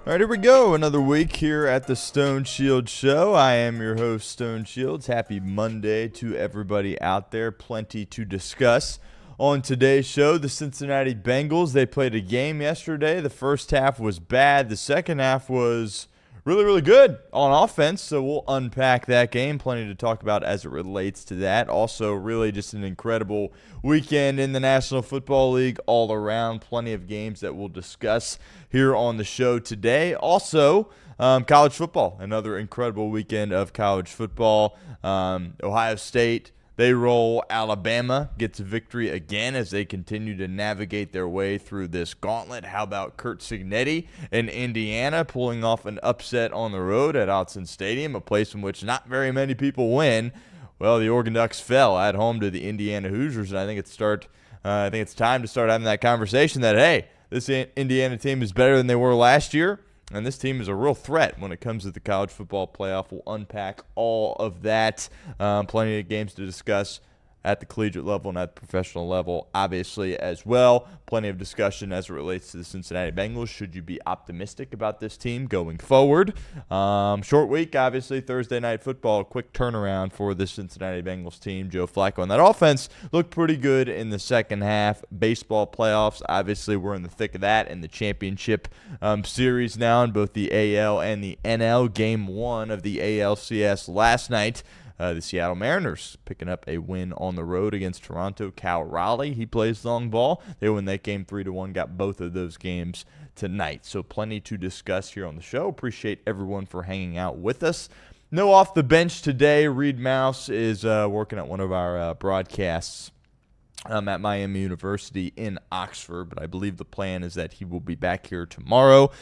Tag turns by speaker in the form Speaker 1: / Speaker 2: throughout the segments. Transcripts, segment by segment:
Speaker 1: All right, here we go. Another week here at the Stone Shield Show. I am your host, Stone Shields. Happy Monday to everybody out there. Plenty to discuss. On today's show, the Cincinnati Bengals, they played a game yesterday. The first half was bad. The second half was really good on offense, so we'll unpack that game. Plenty to talk about as it relates to that. Also, really just an incredible weekend in the National Football League all around. Plenty of games that we'll discuss here on the show today. Also, college football, another incredible weekend of college football. Ohio State, they roll. Alabama gets a victory again as they continue to navigate their way through this gauntlet. How about Curt Cignetti in Indiana pulling off an upset on the road at Autzen Stadium, a place in which not very many people win? Well, the Oregon Ducks fell at home to the Indiana Hoosiers, and I think it's time to start having that conversation that, hey, this Indiana team is better than they were last year. And this team is a real threat when it comes to the college football playoff. We'll unpack all of that. Plenty of games to discuss at the collegiate level and at the professional level, obviously, as well. Plenty of discussion as it relates to the Cincinnati Bengals. Should you be optimistic about this team going forward? Short week, obviously, Thursday Night Football. Quick turnaround for the Cincinnati Bengals team. Joe Flacco and that offense looked pretty good in the second half. Baseball playoffs, obviously, we're in the thick of that in the championship series now in both the AL and the NL. Game 1 of the ALCS last night. The Seattle Mariners picking up a win on the road against Toronto. Cal Raleigh, he plays long ball. They win that game 3-1, got both of those games tonight. So plenty to discuss here on the show. Appreciate everyone for hanging out with us. No off the bench today. Reed Mouse is working at one of our broadcasts at Miami University in Oxford, but I believe the plan is that he will be back here tomorrow.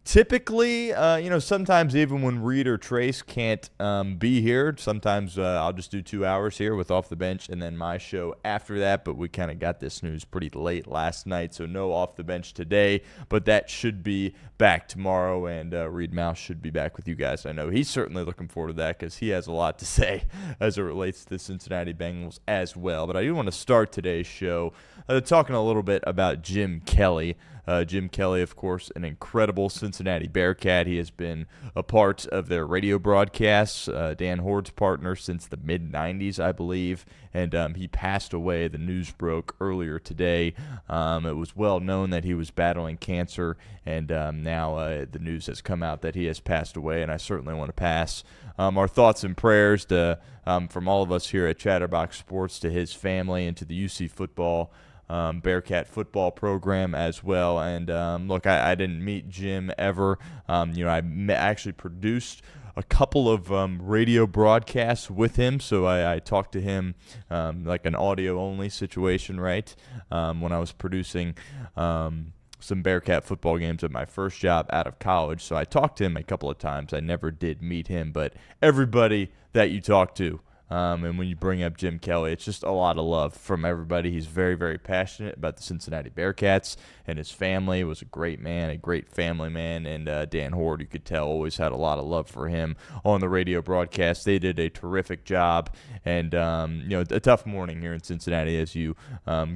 Speaker 1: Typically, sometimes even when Reed or Trace can't be here, sometimes I'll just do 2 hours here with Off the Bench and then my show after that. But we kind of got this news pretty late last night, so no Off the Bench today. But that should be back tomorrow, and Reed Mouse should be back with you guys. I know he's certainly looking forward to that because he has a lot to say as it relates to the Cincinnati Bengals as well. But I do want to start today's show talking a little bit about Jim Kelly. Jim Kelly, of course, an incredible Cincinnati Bearcat. He has been a part of their radio broadcasts, Dan Horde's partner since the mid-'90s, I believe, and he passed away. The news broke earlier today. It was well known that he was battling cancer, and now the news has come out that he has passed away, and I certainly want to pass our thoughts and prayers from all of us here at Chatterbox Sports to his family and to the UC football Bearcat football program as well. And look, I didn't meet Jim ever. I actually produced a couple of radio broadcasts with him, so I talked to him like an audio-only situation, right, when I was producing some Bearcat football games at my first job out of college. So I talked to him a couple of times. I never did meet him, but everybody that you talk to, and when you bring up Jim Kelly, it's just a lot of love from everybody. He's very, very passionate about the Cincinnati Bearcats, and his family was a great man, a great family man. And Dan Horde, you could tell, always had a lot of love for him on the radio broadcast. They did a terrific job, and a tough morning here in Cincinnati as you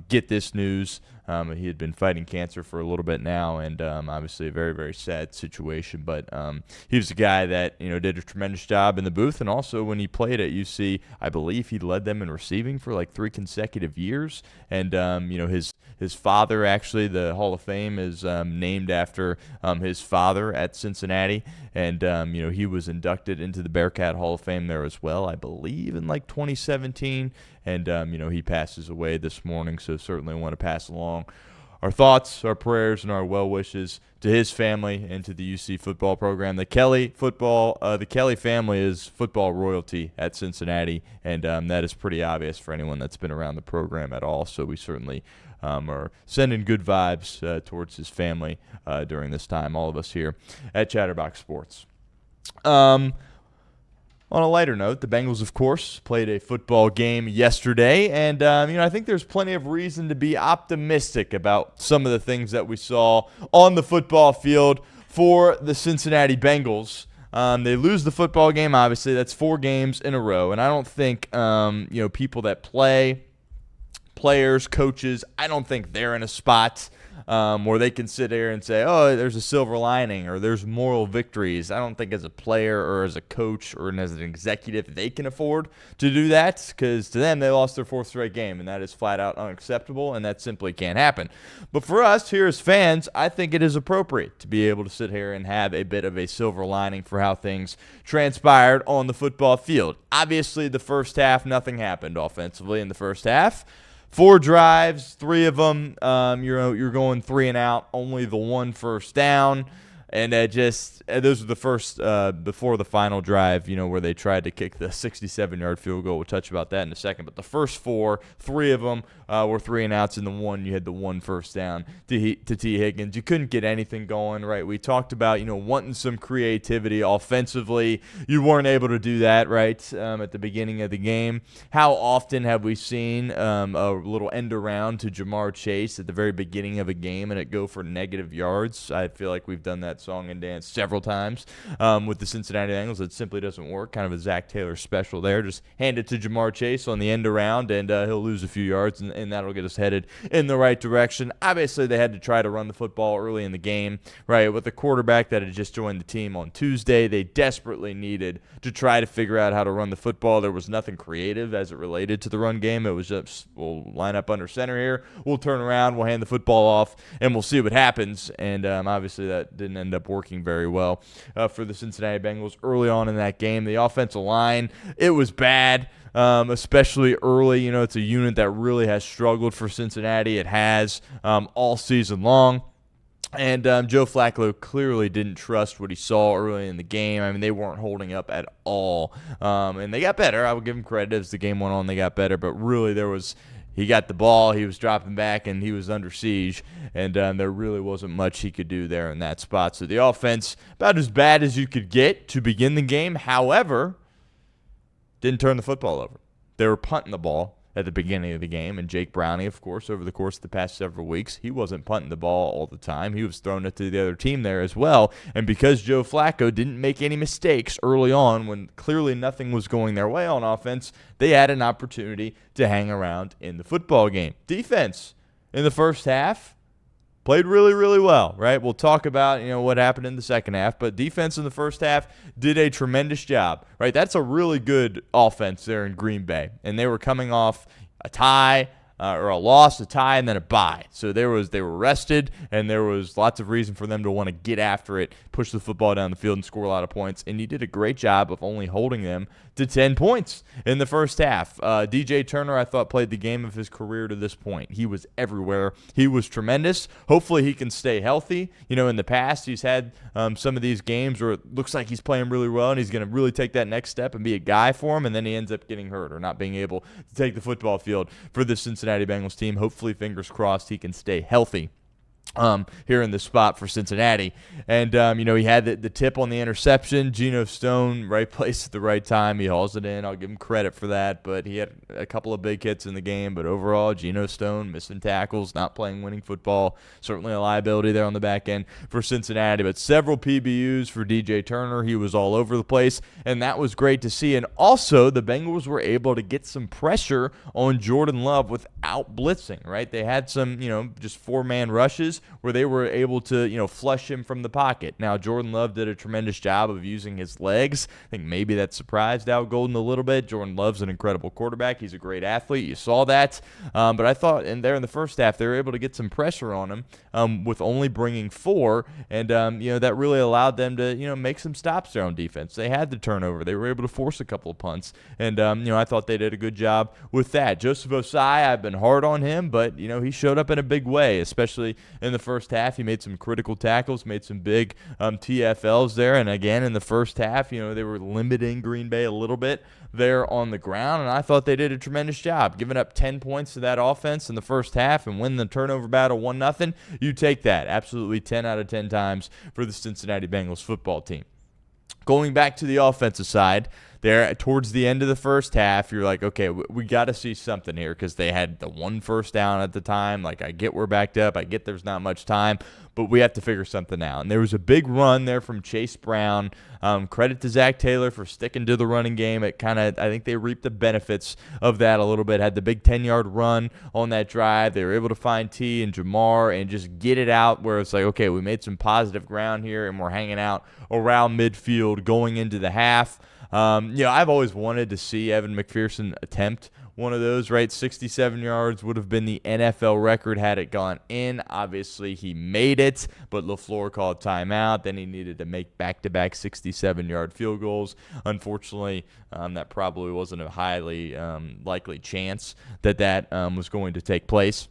Speaker 1: get this news. He had been fighting cancer for a little bit now, and obviously a very, very sad situation. But he was a guy that did a tremendous job in the booth, and also when he played at UC, I believe he led them in receiving for like 3 consecutive years. And his father, actually, the Hall of Fame is named after his father at Cincinnati, and he was inducted into the Bearcat Hall of Fame there as well, I believe, in like 2017. And, he passes away this morning, so certainly want to pass along our thoughts, our prayers, and our well wishes to his family and to the UC football program. The Kelly family is football royalty at Cincinnati, and that is pretty obvious for anyone that's been around the program at all. So we certainly are sending good vibes towards his family during this time, all of us here at Chatterbox Sports. On a lighter note, the Bengals, of course, played a football game yesterday, and I think there's plenty of reason to be optimistic about some of the things that we saw on the football field for the Cincinnati Bengals. They lose the football game, obviously. That's 4 games in a row, and I don't think people that play players, coaches, I don't think they're in a spot where they can sit there and say, oh, there's a silver lining or there's moral victories. I don't think as a player or as a coach or as an executive they can afford to do that, because to them they lost their fourth straight game, and that is flat out unacceptable, and that simply can't happen. But for us here as fans, I think it is appropriate to be able to sit here and have a bit of a silver lining for how things transpired on the football field. Obviously, the first half, nothing happened offensively in the first half. 4 drives, 3 of them, you're going 3 and out, only the 1 first down. And those were the first, before the final drive, where they tried to kick the 67-yard field goal. We'll touch about that in a second. But the first 4, 3 of them were 3 and outs, and the 1, you had the 1 first down to T. Higgins. You couldn't get anything going, right? We talked about, wanting some creativity offensively. You weren't able to do that, right, at the beginning of the game. How often have we seen a little end around to Jamar Chase at the very beginning of a game and it go for negative yards? I feel like we've done that song and dance several times with the Cincinnati Bengals. It simply doesn't work. Kind of a Zach Taylor special there. Just hand it to Jamar Chase on the end around, and he'll lose a few yards, and that'll get us headed in the right direction. Obviously, they had to try to run the football early in the game, right? With a quarterback that had just joined the team on Tuesday, they desperately needed to try to figure out how to run the football. There was nothing creative as it related to the run game. It was just, we'll line up under center here, we'll turn around, we'll hand the football off, and we'll see what happens. And obviously, that didn't end up working very well for the Cincinnati Bengals early on in that game. The offensive line, it was bad, especially early. It's a unit that really has struggled for Cincinnati. It has all season long. And Joe Flacco clearly didn't trust what he saw early in the game. I mean, they weren't holding up at all. And they got better. I would give them credit. As the game went on, they got better. But really, he got the ball, he was dropping back, and he was under siege, and there really wasn't much he could do there in that spot. So the offense, about as bad as you could get to begin the game. However, didn't turn the football over. They were punting the ball at the beginning of the game, and Jake Browning, of course, over the course of the past several weeks, he wasn't punting the ball all the time. He was throwing it to the other team there as well, and because Joe Flacco didn't make any mistakes early on when clearly nothing was going their way on offense, they had an opportunity to hang around in the football game. Defense in the first half played really, really well, right? We'll talk about, what happened in the second half, but defense in the first half did a tremendous job, right? That's a really good offense there in Green Bay, and they were coming off a tie, or a loss, a tie, and then a bye. So they were rested, and there was lots of reason for them to want to get after it, push the football down the field, and score a lot of points. And he did a great job of only holding them to 10 points in the first half. DJ Turner, I thought, played the game of his career to this point. He was everywhere. He was tremendous. Hopefully he can stay healthy. In the past, he's had some of these games where it looks like he's playing really well, and he's going to really take that next step and be a guy for him, and then he ends up getting hurt or not being able to take the football field for the Cincinnati Bengals team. Hopefully, fingers crossed, he can stay healthy here in the spot for Cincinnati. And, he had the tip on the interception. Geno Stone, right place at the right time. He hauls it in. I'll give him credit for that. But he had a couple of big hits in the game. But overall, Geno Stone missing tackles, not playing winning football. Certainly a liability there on the back end for Cincinnati. But several PBUs for DJ Turner. He was all over the place. And that was great to see. And also, the Bengals were able to get some pressure on Jordan Love without blitzing, right? They had some, just 4-man rushes where they were able to, flush him from the pocket. Now, Jordan Love did a tremendous job of using his legs. I think maybe that surprised Al Golden a little bit. Jordan Love's an incredible quarterback. He's a great athlete. You saw that. But I thought in the first half, they were able to get some pressure on him with only bringing 4. And, that really allowed them to, make some stops there on defense. They had the turnover. They were able to force a couple of punts. And, I thought they did a good job with that. Joseph Osai, I've been hard on him, but, he showed up in a big way, especially in the first half. He made some critical tackles, made some big TFLs there. And again, in the first half, they were limiting Green Bay a little bit there on the ground. And I thought they did a tremendous job, giving up 10 points to that offense in the first half and win the turnover battle 1-0. You take that absolutely 10 out of 10 times for the Cincinnati Bengals football team. Going back to the offensive side, there towards the end of the first half, you're like, okay, we got to see something here because they had the 1 first down at the time. Like, I get we're backed up. I get there's not much time, but we have to figure something out. And there was a big run there from Chase Brown. Credit to Zach Taylor for sticking to the running game. I think they reaped the benefits of that a little bit. Had the big 10-yard run on that drive. They were able to find T and Jamar and just get it out where it's like, okay, we made some positive ground here and we're hanging out around midfield going into the half. I've always wanted to see Evan McPherson attempt one of those, right? 67 yards would have been the NFL record had it gone in. Obviously, he made it, but LaFleur called timeout. Then he needed to make back-to-back 67-yard field goals. Unfortunately, that probably wasn't a highly likely chance that was going to take place.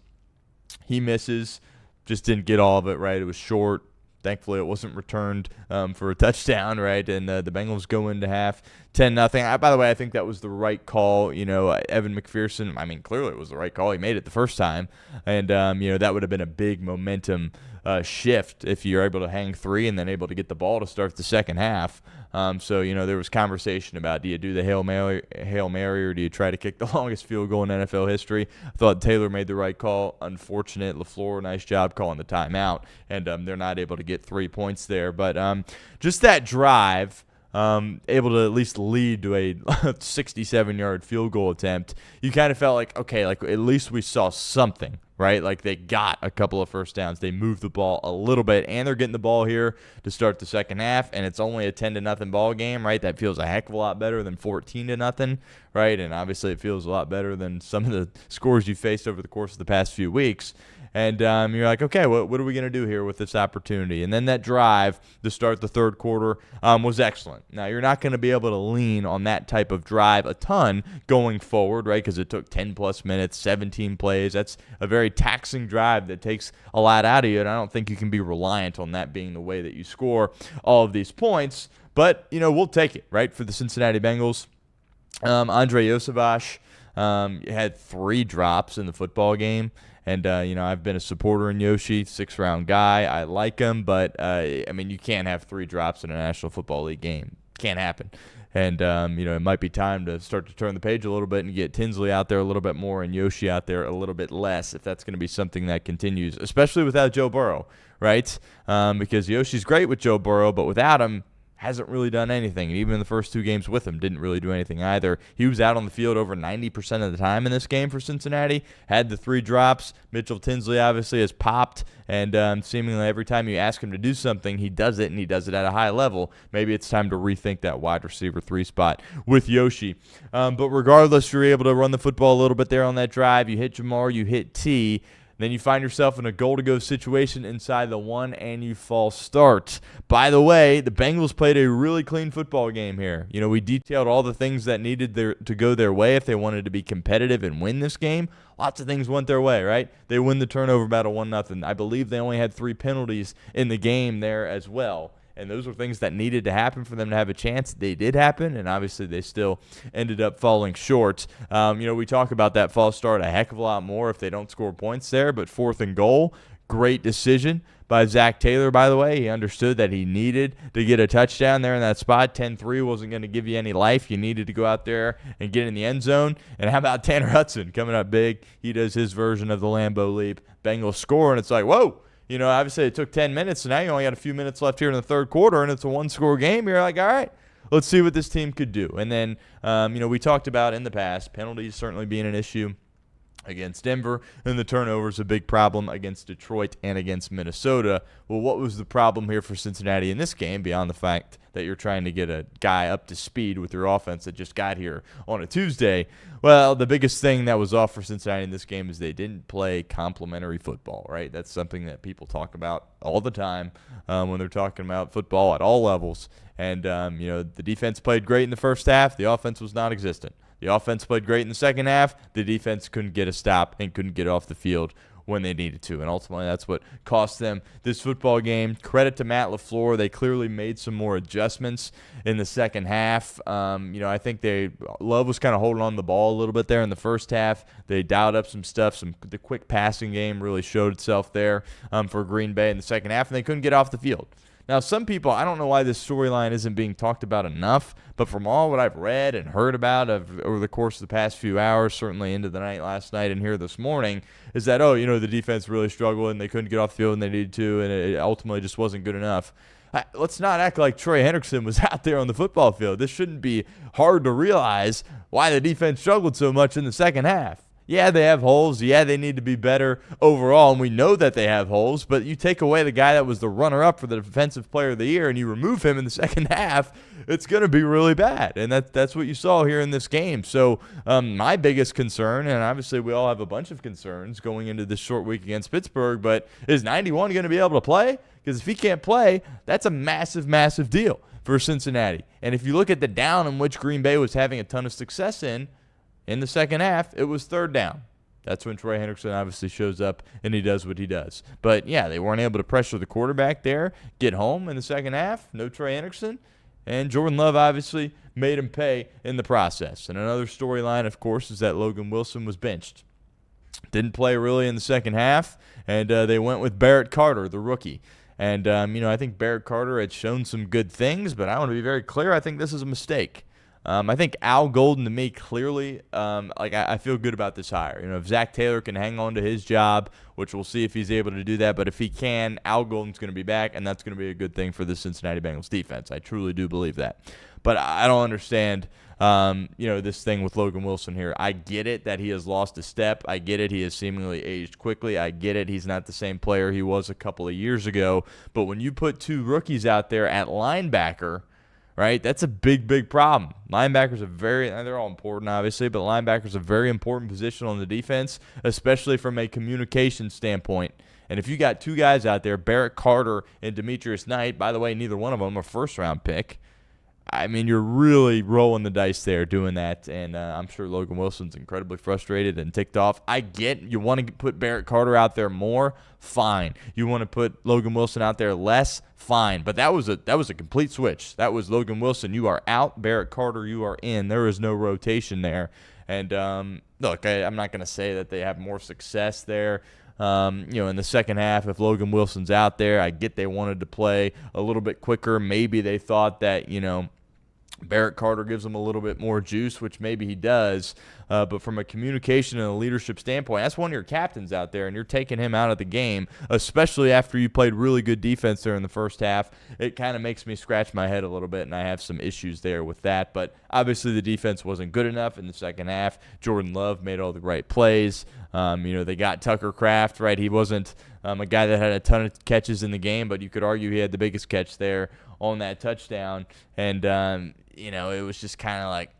Speaker 1: He misses, just didn't get all of it, right? It was short. Thankfully, it wasn't returned for a touchdown, right? And the Bengals go into half 10-0. By the way, I think that was the right call. Evan McPherson, clearly it was the right call. He made it the first time. And, that would have been a big momentum shift if you're able to hang 3 and then able to get the ball to start the second half. There was conversation about, do you do the Hail Mary or do you try to kick the longest field goal in NFL history? I thought Taylor made the right call. Unfortunate. LaFleur, nice job calling the timeout, and they're not able to get 3 points there. But just that drive, able to at least lead to a 67-yard field goal attempt, you kind of felt like, okay, like at least we saw something, right? Like they got a couple of first downs. They moved the ball a little bit, and they're getting the ball here to start the second half, and it's only a 10-0 ball game, right? That feels a heck of a lot better than 14-0, right? And obviously it feels a lot better than some of the scores you faced over the course of the past few weeks. And you're like, okay, what are we going to do here with this opportunity? And then that drive to start the third quarter was excellent. Now, you're not going to be able to lean on that type of drive a ton going forward, right, because it took 10-plus minutes, 17 plays. That's a very taxing drive that takes a lot out of you, and I don't think you can be reliant on that being the way that you score all of these points. But, we'll take it, right, for the Cincinnati Bengals. Andre Yosavash had 3 drops in the football game. And, I've been a supporter in Yoshi, 6th-round guy. I like him, but, you can't have 3 drops in a National Football League game. Can't happen. And, it might be time to start to turn the page a little bit and get Tinsley out there a little bit more and Yoshi out there a little bit less if that's going to be something that continues, especially without Joe Burrow, right? Because Yoshi's great with Joe Burrow, but without him, hasn't really done anything. And even in the first 2 games with him, didn't really do anything either. He was out on the field over 90% of the time in this game for Cincinnati. Had the 3 drops. Mitchell Tinsley obviously has popped. And seemingly every time you ask him to do something, he does it, and he does it at a high level. Maybe it's time to rethink that wide receiver 3 spot with Yoshi. But regardless, you're able to run the football a little bit there on that drive. You hit Jamar, you hit T. Then you find yourself in a goal-to-go situation inside the 1, and you false start. By the way, the Bengals played a really clean football game here. We detailed all the things that needed to go their way if they wanted to be competitive and win this game. Lots of things went their way, right? They win the turnover battle 1-0. I believe they only had 3 penalties in the game there as well. And those were things that needed to happen for them to have a chance. They did happen, and obviously they still ended up falling short. We talk about that false start a heck of a lot more if they don't score points there, but 4th and goal, great decision by Zach Taylor, by the way. He understood that he needed to get a touchdown there in that spot. 10-3 wasn't going to give you any life. You needed to go out there and get in the end zone. And how about Tanner Hudson coming up big? He does his version of the Lambeau leap. Bengals score, and it's like, whoa. Obviously it took 10 minutes, so now you only got a few minutes left here in the third quarter, and it's a 1-score game. You're like, all right, let's see what this team could do. And then, we talked about in the past, penalties certainly being an issue against Denver, and the turnovers a big problem against Detroit and against Minnesota. Well, what was the problem here for Cincinnati in this game beyond the fact that you're trying to get a guy up to speed with your offense that just got here on a Tuesday? Well, the biggest thing that was off for Cincinnati in this game is they didn't play complementary football, right? That's something that people talk about all the time when they're talking about football at all levels. And, the defense played great in the first half. The offense was non-existent. The offense played great in the second half. The defense couldn't get a stop and couldn't get off the field when they needed to. And ultimately, that's what cost them this football game. Credit to Matt LaFleur. They clearly made some more adjustments in the second half. I think Love was kind of holding on to the ball a little bit there in the first half. They dialed up some stuff. The quick passing game really showed itself there for Green Bay in the second half, and they couldn't get off the field. Now, some people, I don't know why this storyline isn't being talked about enough, but from all what I've read and heard about over the course of the past few hours, certainly into the night last night and here this morning, is that, the defense really struggled and they couldn't get off the field when they needed to, and it ultimately just wasn't good enough. Let's not act like Trey Hendrickson was out there on the football field. This shouldn't be hard to realize why the defense struggled so much in the second half. Yeah, they have holes. Yeah, they need to be better overall, and we know that they have holes, but you take away the guy that was the runner-up for the Defensive Player of the Year and you remove him in the second half, it's going to be really bad, and that's what you saw here in this game. So my biggest concern, and obviously we all have a bunch of concerns going into this short week against Pittsburgh, but is 91 going to be able to play? Because if he can't play, that's a massive, massive deal for Cincinnati. And if you look at the down in which Green Bay was having a ton of success in the second half, it was third down. That's when Trey Hendrickson obviously shows up and he does what he does. But, yeah, they weren't able to pressure the quarterback there, get home in the second half, no Trey Hendrickson. And Jordan Love obviously made him pay in the process. And another storyline, of course, is that Logan Wilson was benched. Didn't play really in the second half, and they went with Barrett Carter, the rookie. And, I think Barrett Carter had shown some good things, but I want to be very clear, I think this is a mistake. I think Al Golden, to me, clearly, I feel good about this hire. If Zach Taylor can hang on to his job, which we'll see if he's able to do that, but if he can, Al Golden's going to be back, and that's going to be a good thing for the Cincinnati Bengals defense. I truly do believe that. But I don't understand, this thing with Logan Wilson here. I get it that he has lost a step. I get it he has seemingly aged quickly. I get it he's not the same player he was a couple of years ago. But when you put two rookies out there at linebacker, right, that's a big, big problem. Linebackers are they're all important, obviously, but linebackers a very important position on the defense, especially from a communication standpoint. And if you got two guys out there, Barrett Carter and Demetrius Knight, by the way, neither one of them a first-round pick, I mean, you're really rolling the dice there doing that, and I'm sure Logan Wilson's incredibly frustrated and ticked off. I get you want to put Barrett Carter out there more, fine. You want to put Logan Wilson out there less, fine. But that was a complete switch. That was Logan Wilson, you are out. Barrett Carter, you are in. There is no rotation there. And look, I'm not going to say that they have more success there. In the second half, if Logan Wilson's out there, I get they wanted to play a little bit quicker. Maybe they thought that, Barrett Carter gives him a little bit more juice, which maybe he does. But from a communication and a leadership standpoint, that's one of your captains out there, and you're taking him out of the game, especially after you played really good defense there in the first half. It kind of makes me scratch my head a little bit, and I have some issues there with that. But obviously the defense wasn't good enough in the second half. Jordan Love made all the right plays. They got Tucker Kraft, right? He wasn't a guy that had a ton of catches in the game, but you could argue he had the biggest catch there on that touchdown. And, it was just kind of like,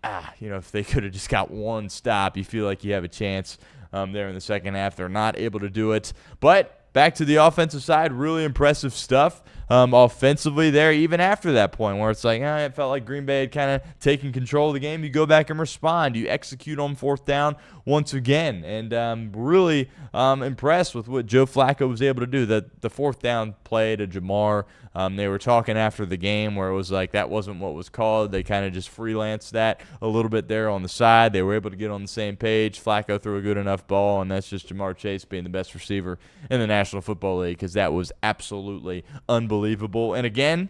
Speaker 1: if they could have just got one stop, you feel like you have a chance there in the second half. They're not able to do it. But back to the offensive side, really impressive stuff offensively there, even after that point where it's like, it felt like Green Bay had kind of taken control of the game. You go back and respond. You execute on fourth down once again. And really impressed with what Joe Flacco was able to do. The fourth down play to Jamar, they were talking after the game where it was like that wasn't what was called. They kind of just freelanced that a little bit there on the side. They were able to get on the same page. Flacco threw a good enough ball, and that's just Jamar Chase being the best receiver in the National Football League, because that was absolutely unbelievable. And again,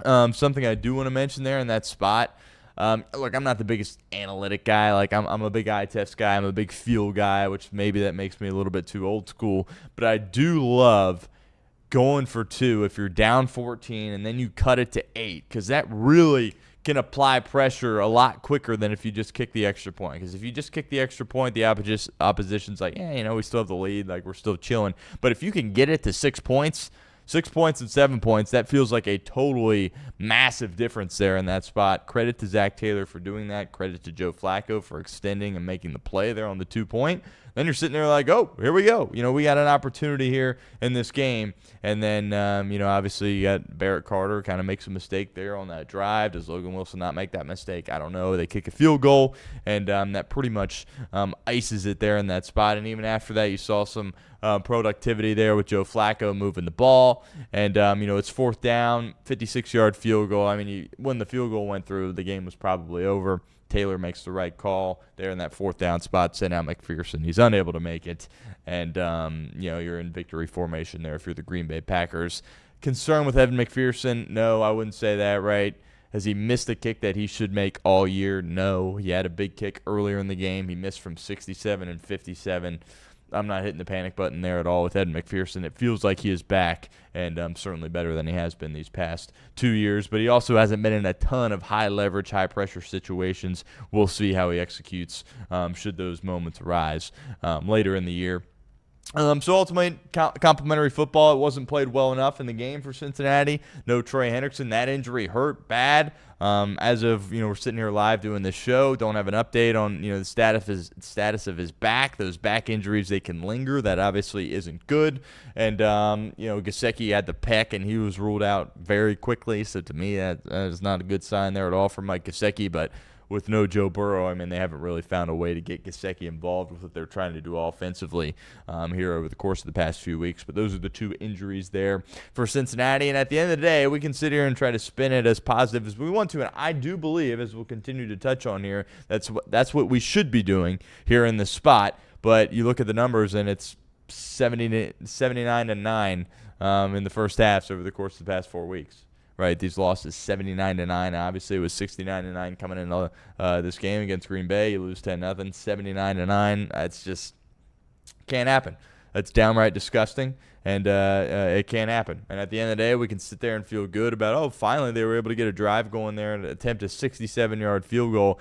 Speaker 1: something I do want to mention there in that spot, look, I'm not the biggest analytic guy. Like, I'm a big eye test guy. I'm a big feel guy, which maybe that makes me a little bit too old school. But I do love going for two if you're down 14 and then you cut it to 8, because that really can apply pressure a lot quicker than if you just kick the extra point. Because if you just kick the extra point, the opposition's like, we still have the lead, like we're still chilling. But if you can get it to 6 points, 6 points and 7 points, that feels like a totally massive difference there in that spot. Credit to Zach Taylor for doing that. Credit to Joe Flacco for extending and making the play there on the 2 point. Then you're sitting there like, oh, here we go. We got an opportunity here in this game. And then, obviously you got Barrett Carter kind of makes a mistake there on that drive. Does Logan Wilson not make that mistake? I don't know. They kick a field goal, and that pretty much ices it there in that spot. And even after that, you saw some productivity there with Joe Flacco moving the ball. And, it's fourth down, 56-yard field goal. I mean, when the field goal went through, the game was probably over. Taylor makes the right call there in that fourth down spot, send out McPherson. He's unable to make it, and you're in victory formation there if you're the Green Bay Packers. Concerned with Evan McPherson? No, I wouldn't say that, right? Has he missed a kick that he should make all year? No. He had a big kick earlier in the game. He missed from 67 and 57. I'm not hitting the panic button there at all with Evan McPherson. It feels like he is back, and certainly better than he has been these past 2 years. But he also hasn't been in a ton of high-leverage, high-pressure situations. We'll see how he executes should those moments arise later in the year. So ultimately, complimentary football. It wasn't played well enough in the game for Cincinnati. No Trey Hendrickson. That injury hurt bad. As of we're sitting here live doing this show. Don't have an update on the status of his back. Those back injuries, they can linger. That obviously isn't good. And Gesicki had the pec and he was ruled out very quickly. So to me, that is not a good sign there at all for Mike Gesicki. But with no Joe Burrow, I mean, they haven't really found a way to get Gesicki involved with what they're trying to do offensively here over the course of the past few weeks. But those are the two injuries there for Cincinnati. And at the end of the day, we can sit here and try to spin it as positive as we want to. And I do believe, as we'll continue to touch on here, that's what we should be doing here in this spot. But you look at the numbers, and it's 79-9 in the first halves over the course of the past 4 weeks. Right, these losses 79-9. Obviously, it was 69-9 coming into this game against Green Bay. You lose 10-0, 79-9. That's just can't happen. That's downright disgusting, and it can't happen. And at the end of the day, we can sit there and feel good about, finally they were able to get a drive going there and attempt a 67-yard field goal.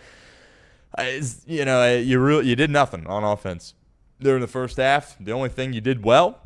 Speaker 1: You did nothing on offense there in the first half. The only thing you did well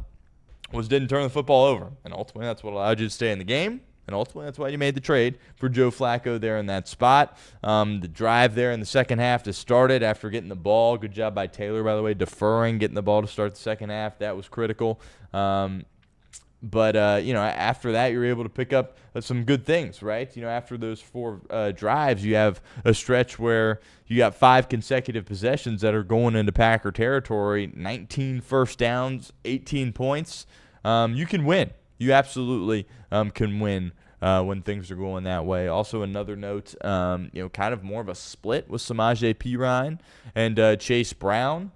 Speaker 1: was didn't turn the football over, and ultimately that's what allowed you to stay in the game. And ultimately, that's why you made the trade for Joe Flacco there in that spot. The drive there in the second half to start it after getting the ball. Good job by Taylor, by the way, deferring, getting the ball to start the second half. That was critical. But after that, you were able to pick up some good things, right? After those 4 drives, you have a stretch where you got 5 consecutive possessions that are going into Packer territory, 19 first downs, 18 points. You can win. You absolutely can win when things are going that way. Also, another note, kind of more of a split with Samaje Perine and Chase Brown.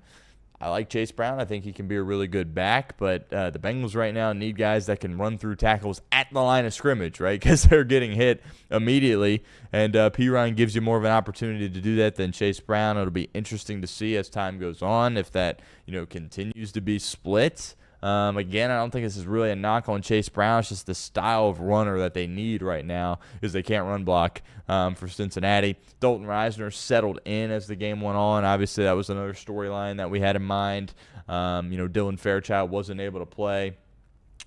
Speaker 1: I like Chase Brown. I think he can be a really good back, but the Bengals right now need guys that can run through tackles at the line of scrimmage, right? Because they're getting hit immediately, and Perine gives you more of an opportunity to do that than Chase Brown. It'll be interesting to see as time goes on if that continues to be split. Again, I don't think this is really a knock on Chase Brown. It's just the style of runner that they need right now is they can't run block for Cincinnati. Dalton Risner settled in as the game went on. Obviously, that was another storyline that we had in mind. Dylan Fairchild wasn't able to play.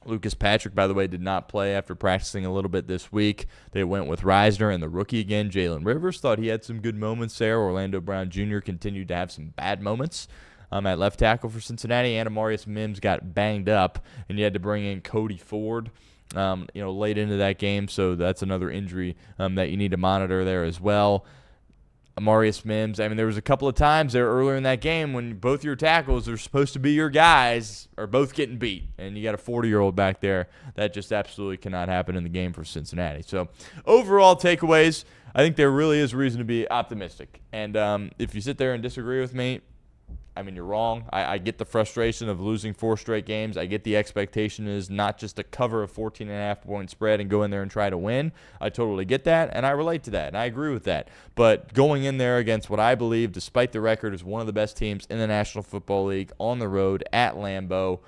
Speaker 1: Lucas Patrick, by the way, did not play after practicing a little bit this week. They went with Risner and the rookie again, Jalen Rivers. Thought he had some good moments there. Orlando Brown Jr. continued to have some bad moments. At left tackle for Cincinnati, and Amarius Mims got banged up, and you had to bring in Cody Ford, late into that game. So that's another injury that you need to monitor there as well. Amarius Mims, there was a couple of times there earlier in that game when both your tackles are supposed to be your guys are both getting beat, and you got a 40-year-old back there. That just absolutely cannot happen in the game for Cincinnati. So overall takeaways, I think there really is reason to be optimistic. And if you sit there and disagree with me, you're wrong. I get the frustration of losing 4 straight games. I get the expectation is not just to cover a 14.5-point spread and go in there and try to win. I totally get that, and I relate to that, and I agree with that. But going in there against what I believe, despite the record, is one of the best teams in the National Football League on the road at Lambeau,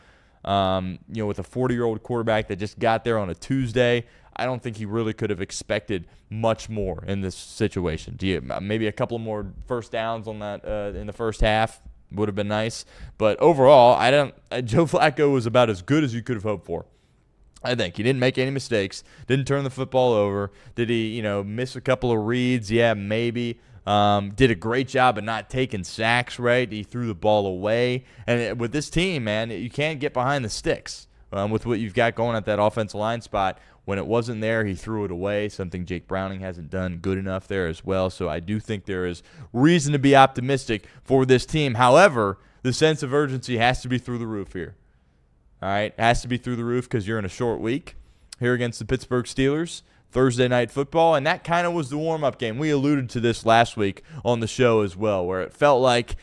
Speaker 1: with a 40-year-old quarterback that just got there on a Tuesday, I don't think he really could have expected much more in this situation. Maybe a couple more first downs on that in the first half would have been nice, but overall, Joe Flacco was about as good as you could have hoped for. I think he didn't make any mistakes, didn't turn the football over. Did he, miss a couple of reads? Yeah, maybe. Did a great job of not taking sacks, right? He threw the ball away, and with this team, man, you can't get behind the sticks with what you've got going at that offensive line spot. When it wasn't there, he threw it away, something Jake Browning hasn't done good enough there as well. So I do think there is reason to be optimistic for this team. However, the sense of urgency has to be through the roof here. All right? It has to be through the roof because you're in a short week here against the Pittsburgh Steelers, Thursday Night Football, and that kind of was the warm-up game. We alluded to this last week on the show as well, where it felt like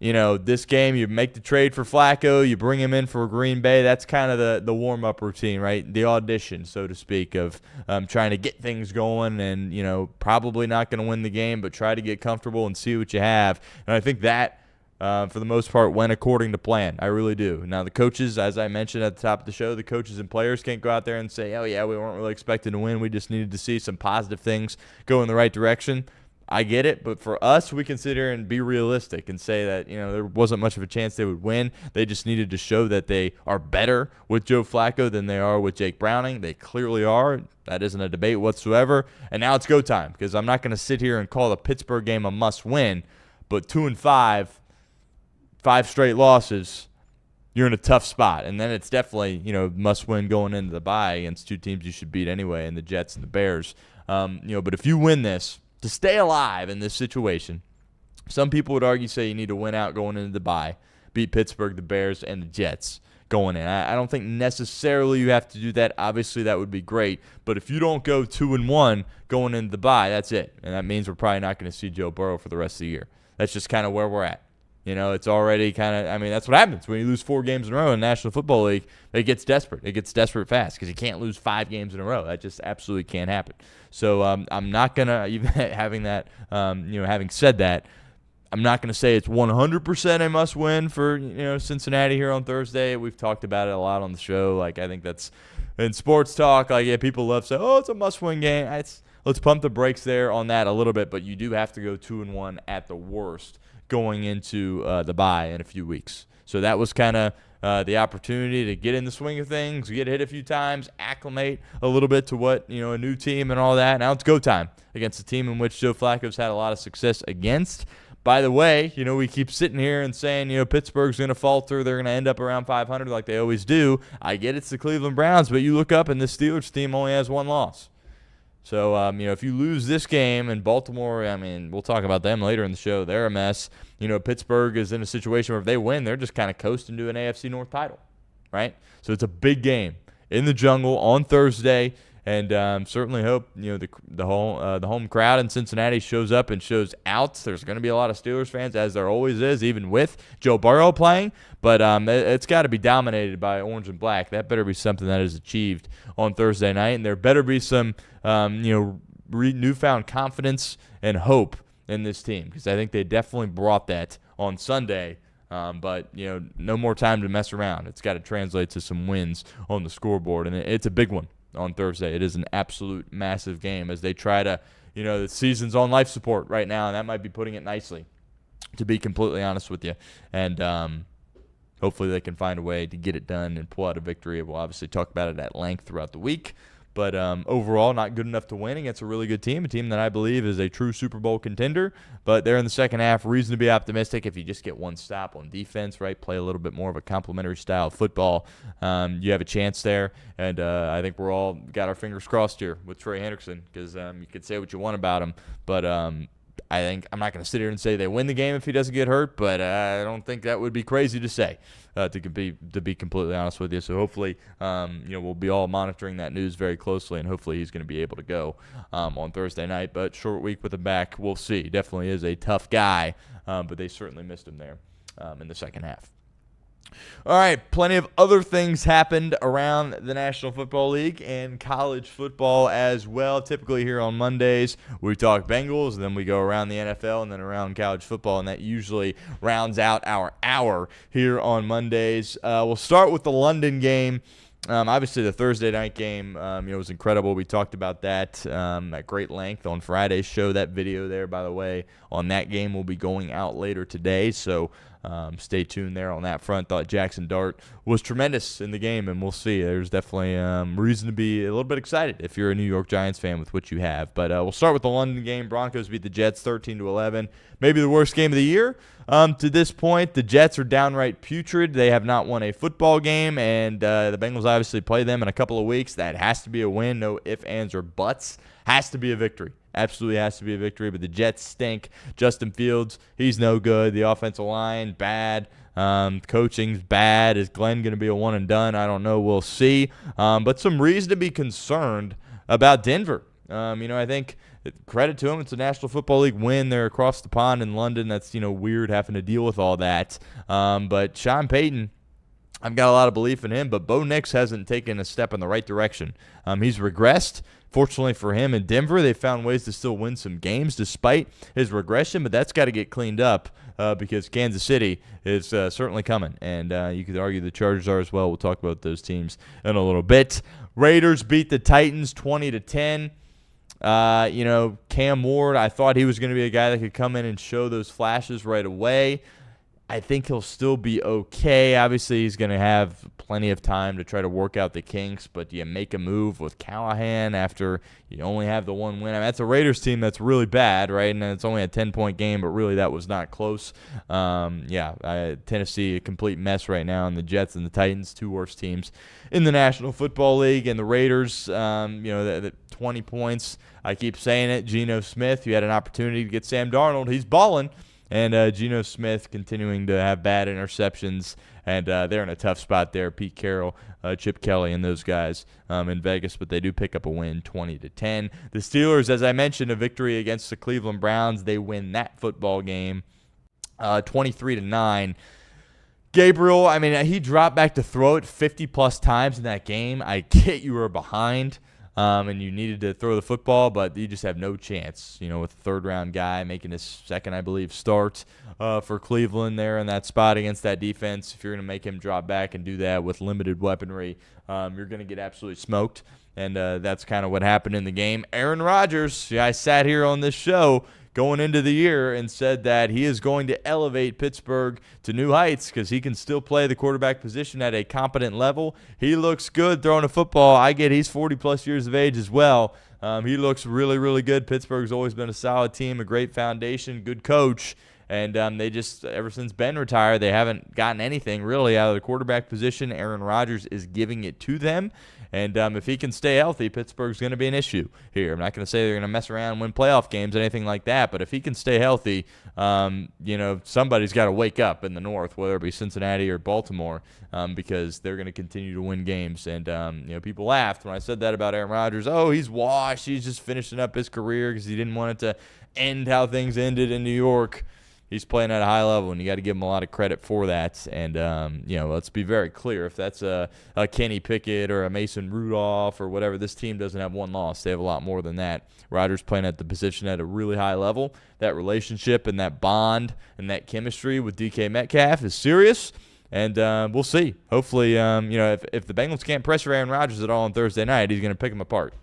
Speaker 1: this game, you make the trade for Flacco, you bring him in for Green Bay. That's kind of the warm-up routine, right? The audition, so to speak, of trying to get things going and, probably not going to win the game, but try to get comfortable and see what you have. And I think that, for the most part, went according to plan. I really do. Now, the coaches, as I mentioned at the top of the show, the coaches and players can't go out there and say, oh, yeah, we weren't really expecting to win. We just needed to see some positive things go in the right direction. I get it, but for us, we can sit here and be realistic and say that, there wasn't much of a chance they would win. They just needed to show that they are better with Joe Flacco than they are with Jake Browning. They clearly are. That isn't a debate whatsoever. And now it's go time, because I'm not going to sit here and call the Pittsburgh game a must-win, but 2-5, 5 straight losses, you're in a tough spot. And then it's definitely, must-win going into the bye against two teams you should beat anyway, and the Jets and the Bears. But if you win this, to stay alive in this situation, some people would argue, say you need to win out going into the bye, beat Pittsburgh, the Bears, and the Jets going in. I don't think necessarily you have to do that. Obviously, that would be great. But if you don't go 2-1 going into the bye, that's it. And that means we're probably not going to see Joe Burrow for the rest of the year. That's just kind of where we're at. It's already that's what happens when you lose 4 games in a row in the National Football League. It gets desperate. It gets desperate fast because you can't lose 5 games in a row. That just absolutely can't happen. So I'm not going to, even having said that, I'm not going to say it's 100% a must-win for, Cincinnati here on Thursday. We've talked about it a lot on the show. I think that's in sports talk. People love saying, oh, it's a must-win game. Let's pump the brakes there on that a little bit, but you do have to go 2-1 at the worst going into the bye in a few weeks. So that was kind of the opportunity to get in the swing of things, get hit a few times, acclimate a little bit to what, a new team and all that. Now it's go time against a team in which Joe Flacco's had a lot of success against. By the way, we keep sitting here and saying, Pittsburgh's going to falter. They're going to end up around 500 like they always do. I get it's the Cleveland Browns, but you look up and this Steelers team only has 1 loss. So, if you lose this game and Baltimore, we'll talk about them later in the show. They're a mess. Pittsburgh is in a situation where if they win, they're just kind of coasting to an AFC North title, right? So it's a big game in the jungle on Thursday, and certainly hope, the home crowd in Cincinnati shows up and shows out. There's going to be a lot of Steelers fans, as there always is, even with Joe Burrow playing, but it's got to be dominated by orange and black. That better be something that is achieved on Thursday night, and there better be some newfound confidence and hope in this team, because I think they definitely brought that on Sunday. But no more time to mess around. It's got to translate to some wins on the scoreboard, and it's a big one on Thursday. It is an absolute massive game as they try to, the season's on life support right now, and that might be putting it nicely, to be completely honest with you. And hopefully they can find a way to get it done and pull out a victory. We'll obviously talk about it at length throughout the week. But overall, not good enough to win against a really good team, a team that I believe is a true Super Bowl contender. But they're in the second half. Reason to be optimistic if you just get one stop on defense, right? Play a little bit more of a complementary style of football. You have a chance there. And I think we're all got our fingers crossed here with Trey Hendrickson, because you could say what you want about him. But I think I'm not going to sit here and say they win the game if he doesn't get hurt, but I don't think that would be crazy to say, to be completely honest with you. So hopefully, we'll be all monitoring that news very closely, and hopefully he's going to be able to go on Thursday night. But short week with him back, we'll see. Definitely is a tough guy, but they certainly missed him there in the second half. All right, plenty of other things happened around the National Football League and college football as well. Typically here on Mondays, we talk Bengals, and then we go around the NFL and then around college football, and that usually rounds out our hour here on Mondays. We'll start with the London game. Obviously, the Thursday night game was incredible. We talked about that at great length on Friday's show. That video there, by the way, on that game will be going out later today, so stay tuned there on that front. Thought Jackson Dart was tremendous in the game, and we'll see. There's definitely reason to be a little bit excited if you're a New York Giants fan with what you have. But we'll start with the London game. Broncos beat the Jets 13-11. Maybe the worst game of the year to this point. The Jets are downright putrid. They have not won a football game, and the Bengals obviously play them in a couple of weeks. That has to be a win. No ifs, ands, or buts. Has to be a victory. Absolutely has to be a victory, but the Jets stink. Justin Fields, he's no good. The offensive line, bad. Coaching's bad. Is Glenn going to be a one and done? I don't know. We'll see. But some reason to be concerned about Denver. I think credit to them. It's a National Football League win. They're across the pond in London. That's, weird having to deal with all that. But Sean Payton, I've got a lot of belief in him, but Bo Nix hasn't taken a step in the right direction. He's regressed. Fortunately for him in Denver, they found ways to still win some games despite his regression, but that's got to get cleaned up because Kansas City is certainly coming, and you could argue the Chargers are as well. We'll talk about those teams in a little bit. Raiders beat the Titans 20-10. Cam Ward, I thought he was going to be a guy that could come in and show those flashes right away. I think he'll still be okay. Obviously, he's going to have plenty of time to try to work out the kinks, but do you make a move with Callahan after you only have the one win? I mean, that's a Raiders team that's really bad, right? And it's only a 10-point game, but really that was not close. Tennessee, a complete mess right now, and the Jets and the Titans, two worst teams in the National Football League. And the Raiders, the 20 points, I keep saying it. Geno Smith, you had an opportunity to get Sam Darnold. He's balling. And Geno Smith continuing to have bad interceptions, and they're in a tough spot there. Pete Carroll, Chip Kelly, and those guys in Vegas, but they do pick up a win 20-10. The Steelers, as I mentioned, a victory against the Cleveland Browns. They win that football game 23-9. Gabriel, I mean, he dropped back to throw it 50-plus times in that game. I get you were behind. And you needed to throw the football, but you just have no chance, with a third-round guy making his second, I believe, start for Cleveland there in that spot against that defense. If you're going to make him drop back and do that with limited weaponry, you're going to get absolutely smoked, and that's kind of what happened in the game. Aaron Rodgers, I sat here on this show going into the year and said that he is going to elevate Pittsburgh to new heights because he can still play the quarterback position at a competent level. He looks good throwing a football. I get he's 40-plus years of age as well. He looks really, really good. Pittsburgh's always been a solid team, a great foundation, good coach. And they just, ever since Ben retired, they haven't gotten anything really out of the quarterback position. Aaron Rodgers is giving it to them. And if he can stay healthy, Pittsburgh's going to be an issue here. I'm not going to say they're going to mess around and win playoff games, anything like that. But if he can stay healthy, somebody's got to wake up in the North, whether it be Cincinnati or Baltimore, because they're going to continue to win games. And, people laughed when I said that about Aaron Rodgers. Oh, he's washed. He's just finishing up his career because he didn't want it to end how things ended in New York. He's playing at a high level, and you got to give him a lot of credit for that. And, let's be very clear. If that's a Kenny Pickett or a Mason Rudolph or whatever, this team doesn't have one loss. They have a lot more than that. Rodgers playing at the position at a really high level. That relationship and that bond and that chemistry with DK Metcalf is serious. And we'll see. Hopefully, if the Bengals can't pressure Aaron Rodgers at all on Thursday night, he's going to pick them apart.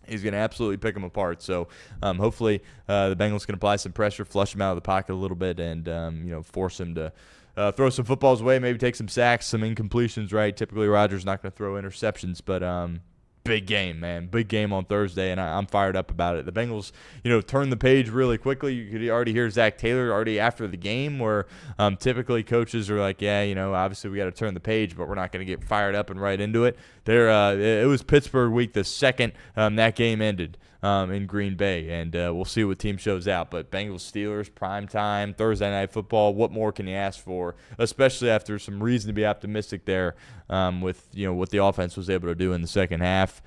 Speaker 1: He's going to absolutely pick them apart. So hopefully the Bengals can apply some pressure, flush him out of the pocket a little bit, and force him to throw some footballs away, maybe take some sacks, some incompletions, right? Typically Rodgers not going to throw interceptions, but big game, man. Big game on Thursday, and I'm fired up about it. The Bengals, turned the page really quickly. You could already hear Zach Taylor already after the game where typically coaches are like, obviously we got to turn the page, but we're not going to get fired up and right into it. It was Pittsburgh week the second that game ended in Green Bay, and we'll see what team shows out. But Bengals-Steelers, primetime, Thursday Night Football, what more can you ask for, especially after some reason to be optimistic there with what the offense was able to do in the second half.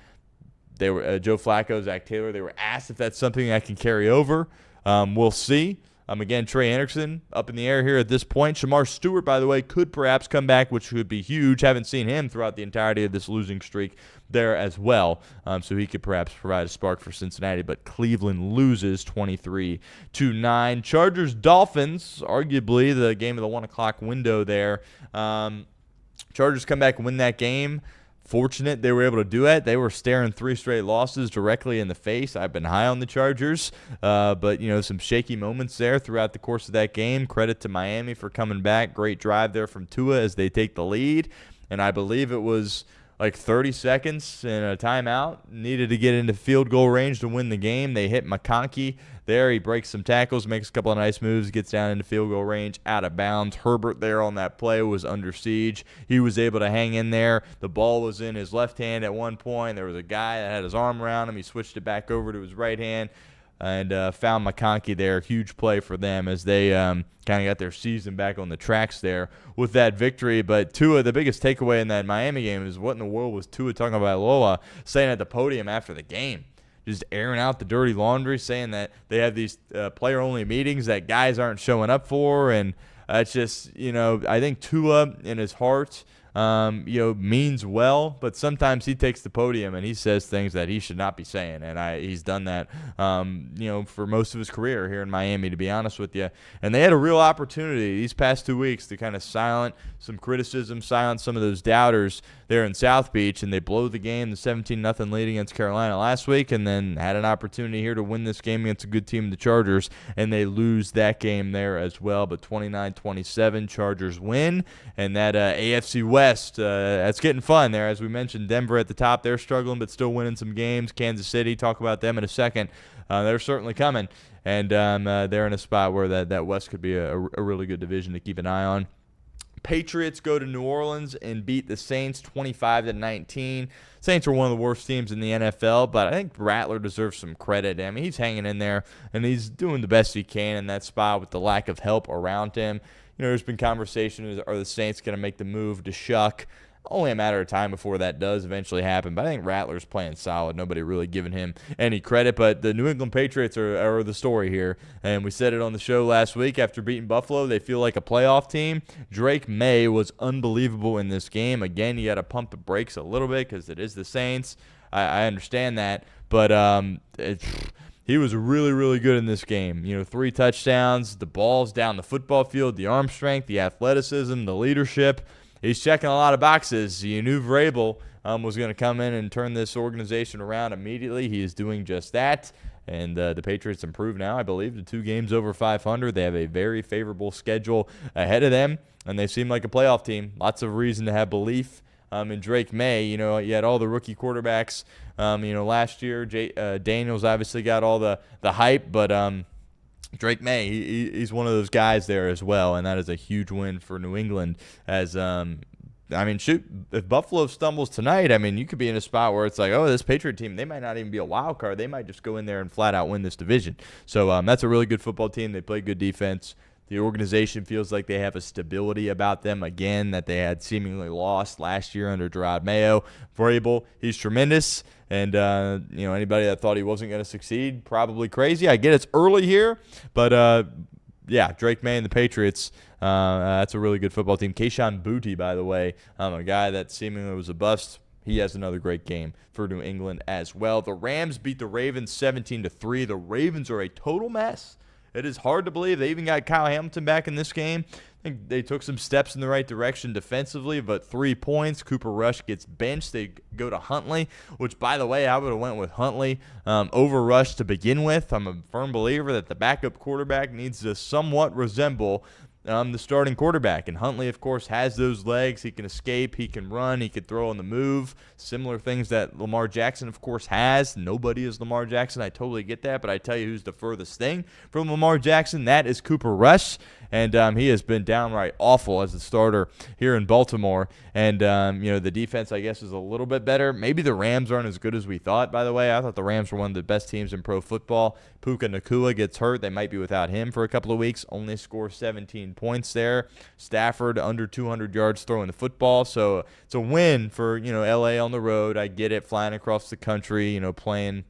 Speaker 1: They were Joe Flacco, Zach Taylor. They were asked if that's something I can carry over. We'll see. Again, Trey Anderson up in the air here at this point. Shamar Stewart, by the way, could perhaps come back, which would be huge. Haven't seen him throughout the entirety of this losing streak there as well. So he could perhaps provide a spark for Cincinnati. But Cleveland loses 23-9. Chargers-Dolphins, arguably the game of the 1 o'clock window there. Chargers come back and win that game. Fortunate they were able to do it. They were staring 3 straight losses directly in the face. I've been high on the Chargers, but some shaky moments there throughout the course of that game. Credit to Miami for coming back. Great drive there from Tua as they take the lead, and I believe it was like 30 seconds and a timeout. Needed to get into field goal range to win the game. They hit McConkey there. He breaks some tackles, makes a couple of nice moves, gets down into field goal range, out of bounds. Herbert there on that play was under siege. He was able to hang in there. The ball was in his left hand at one point. There was a guy that had his arm around him. He switched it back over to his right hand and found McConkey there. Huge play for them as they kind of got their season back on the tracks there with that victory. But Tua, the biggest takeaway in that Miami game is what in the world was Tua talking about Loa saying at the podium after the game. just airing out the dirty laundry, saying that they have these player-only meetings that guys aren't showing up for, and it's just, I think Tua in his heart, means well, but sometimes he takes the podium and he says things that he should not be saying, and he's done that, for most of his career here in Miami, to be honest with you. And they had a real opportunity these past 2 weeks to kind of silence some criticism, silence some of those doubters there in South Beach, and they blow the game, the 17-0 lead against Carolina last week, and then had an opportunity here to win this game against a good team, the Chargers, and they lose that game there as well. But 29-27, Chargers win, and that AFC West, that's getting fun there. As we mentioned, Denver at the top, they're struggling but still winning some games. Kansas City, talk about them in a second. They're certainly coming, and they're in a spot where that West could be a really good division to keep an eye on. Patriots go to New Orleans and beat the Saints 25-19. Saints are one of the worst teams in the NFL, but I think Rattler deserves some credit. I mean, he's hanging in there, and he's doing the best he can in that spot with the lack of help around him. There's been conversation, are the Saints going to make the move to Shuck? Only a matter of time before that does eventually happen, but I think Rattler's playing solid. Nobody really giving him any credit, but the New England Patriots are the story here, and we said it on the show last week. After beating Buffalo, they feel like a playoff team. Drake May was unbelievable in this game. Again, you got to pump the brakes a little bit because it is the Saints. I understand that, but he was really, really good in this game. 3 touchdowns, the balls down the football field, the arm strength, the athleticism, the leadership. He's checking a lot of boxes. You knew Vrabel was going to come in and turn this organization around immediately. He is doing just that. And the Patriots improve now, I believe, to 2 games over 500. They have a very favorable schedule ahead of them, and they seem like a playoff team. Lots of reason to have belief in Drake May. You had all the rookie quarterbacks, last year. Daniels obviously got all the hype, but Drake May, he's one of those guys there as well, and that is a huge win for New England. As if Buffalo stumbles tonight, you could be in a spot where it's like, oh, this Patriot team, they might not even be a wild card. They might just go in there and flat out win this division. So that's a really good football team. They play good defense. The organization feels like they have a stability about them, again, that they had seemingly lost last year under Gerard Mayo. Vrabel, he's tremendous. And, anybody that thought he wasn't going to succeed, probably crazy. I get it's early here, but, Drake May and the Patriots, that's a really good football team. Kayshon Boutte, by the way, a guy that seemingly was a bust. He has another great game for New England as well. The Rams beat the Ravens 17-3. The Ravens are a total mess. It is hard to believe. They even got Kyle Hamilton back in this game. I think they took some steps in the right direction defensively, but 3 points. Cooper Rush gets benched. They go to Huntley, which, by the way, I would have went with Huntley over Rush to begin with. I'm a firm believer that the backup quarterback needs to somewhat resemble the starting quarterback. And Huntley, of course, has those legs. He can escape. He can run. He can throw on the move. Similar things that Lamar Jackson, of course, has. Nobody is Lamar Jackson. I totally get that. But I tell you who's the furthest thing from Lamar Jackson. That is Cooper Rush. And he has been downright awful as a starter here in Baltimore. And, the defense, I guess, is a little bit better. Maybe the Rams aren't as good as we thought, by the way. I thought the Rams were one of the best teams in pro football. Puka Nacua gets hurt. They might be without him for a couple of weeks. Only score 17 points there. Stafford under 200 yards throwing the football. So it's a win for, L.A. on the road. I get it, flying across the country, playing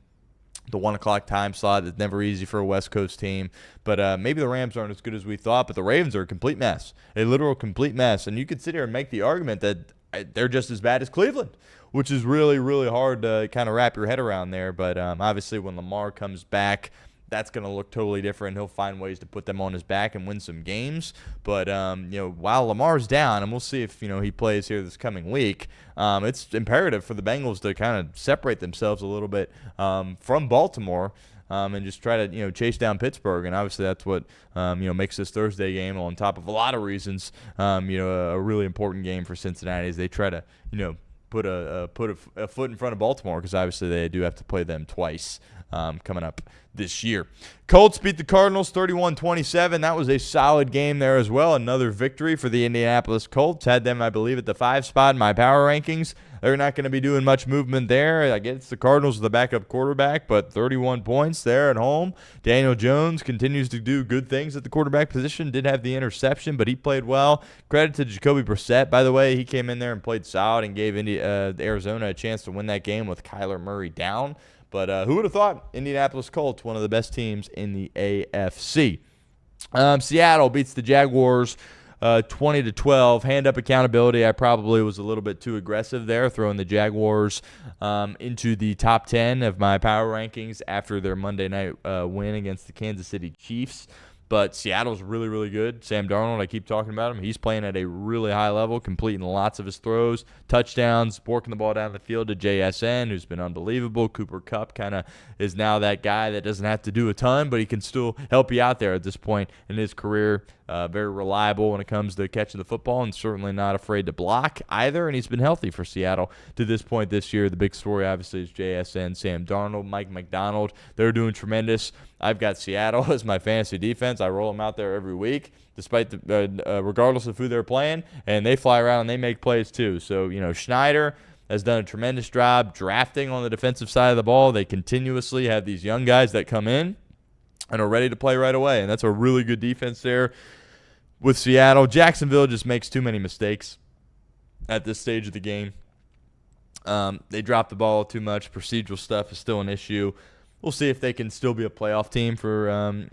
Speaker 1: the 1 o'clock time slot. It's never easy for a West Coast team. But maybe the Rams aren't as good as we thought, but the Ravens are a complete mess, a literal complete mess. And you could sit here and make the argument that they're just as bad as Cleveland, which is really, really hard to kind of wrap your head around there. But obviously when Lamar comes back, that's going to look totally different. He'll find ways to put them on his back and win some games. But, while Lamar's down, and we'll see if, he plays here this coming week, it's imperative for the Bengals to kind of separate themselves a little bit from Baltimore and just try to, chase down Pittsburgh. And obviously that's what, makes this Thursday game, on top of a lot of reasons, a really important game for Cincinnati as they try to, put a foot in front of Baltimore, because obviously they do have to play them twice coming up this year. Colts beat the Cardinals 31-27. That was a solid game there as well. Another victory for the Indianapolis Colts. Had them, I believe, at the 5 spot in my power rankings. They're not going to be doing much movement there. I guess the Cardinals are the backup quarterback, but 31 points there at home. Daniel Jones continues to do good things at the quarterback position. Did have the interception, but he played well. Credit to Jacoby Brissett, by the way. He came in there and played solid and gave Arizona a chance to win that game with Kyler Murray down. But who would have thought Indianapolis Colts, one of the best teams in the AFC. Seattle beats the Jaguars 20-12. Hand up accountability. I probably was a little bit too aggressive there, throwing the Jaguars into the top 10 of my power rankings after their Monday night win against the Kansas City Chiefs. But Seattle's really, really good. Sam Darnold, I keep talking about him. He's playing at a really high level, completing lots of his throws, touchdowns, working the ball down the field to JSN, who's been unbelievable. Cooper Kupp kind of is now that guy that doesn't have to do a ton, but he can still help you out there at this point in his career. Very reliable when it comes to catching the football, and certainly not afraid to block either. And he's been healthy for Seattle to this point this year. The big story, obviously, is JSN, Sam Darnold, Mike McDonald. They're doing tremendous. I've got Seattle as my fantasy defense. I roll them out there every week, despite regardless of who they're playing, and they fly around and they make plays too. So, Schneider has done a tremendous job drafting on the defensive side of the ball. They continuously have these young guys that come in and are ready to play right away, and that's a really good defense there with Seattle. Jacksonville just makes too many mistakes at this stage of the game. They drop the ball too much. Procedural stuff is still an issue. We'll see if they can still be a playoff team for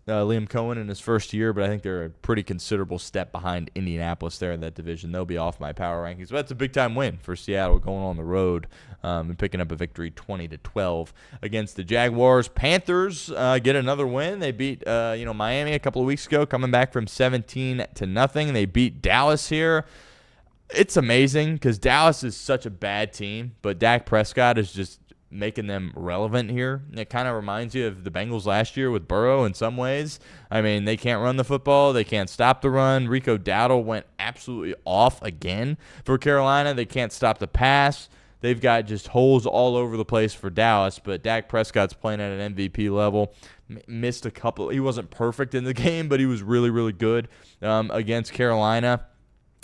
Speaker 1: Liam Cohen in his first year, but I think they're a pretty considerable step behind Indianapolis there in that division. They'll be off my power rankings. But that's a big-time win for Seattle going on the road and picking up a victory 20-12 against the Jaguars. Panthers get another win. They beat Miami a couple of weeks ago, coming back from 17-0. They beat Dallas here. It's amazing because Dallas is such a bad team, but Dak Prescott is just making them relevant here. It kind of reminds you of the Bengals last year with Burrow in some ways. I mean, they can't run the football. They can't stop the run. Rico Dowdle went absolutely off again for Carolina. They can't stop the pass. They've got just holes all over the place for Dallas, but Dak Prescott's playing at an MVP level. Missed a couple. He wasn't perfect in the game, but he was really, really good against Carolina.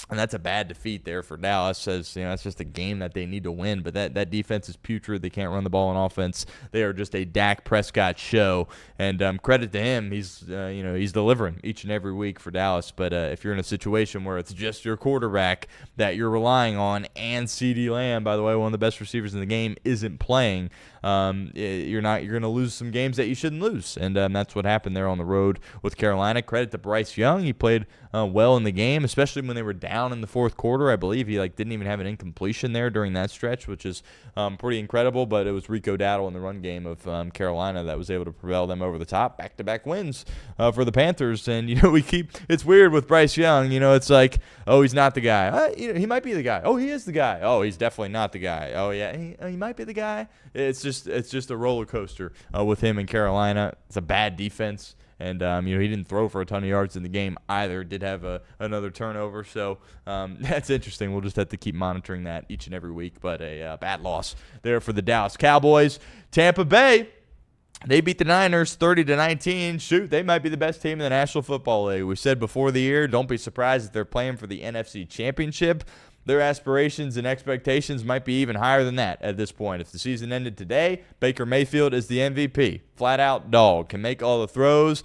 Speaker 1: And that's a bad defeat there for Dallas. Says that's just a game that they need to win. But that defense is putrid. They can't run the ball on offense. They are just a Dak Prescott show. And credit to him, he's delivering each and every week for Dallas. But if you're in a situation where it's just your quarterback that you're relying on, and CeeDee Lamb, by the way, one of the best receivers in the game, isn't playing, you're going to lose some games that you shouldn't lose. And that's what happened there on the road with Carolina. Credit to Bryce Young. He played well in the game, especially when they were down in the fourth quarter. I believe he didn't even have an incompletion there during that stretch, which is pretty incredible. But it was Rico Dowdle in the run game of Carolina that was able to propel them over the top. Back-to-back wins for the Panthers. And it's weird with Bryce Young. It's like, oh, he's not the guy. He might be the guy. Oh, he is the guy. Oh, he's definitely not the guy. Oh yeah, he might be the guy. It's just a roller coaster with him in Carolina. It's a bad defense. And, he didn't throw for a ton of yards in the game either. Did have another turnover. So that's interesting. We'll just have to keep monitoring that each and every week. But a bad loss there for the Dallas Cowboys. Tampa Bay, they beat the Niners 30-19. Shoot, they might be the best team in the National Football League. We said before the year, don't be surprised if they're playing for the NFC Championship. Their aspirations and expectations might be even higher than that at this point. If the season ended today, Baker Mayfield is the MVP. Flat-out dog. Can make all the throws.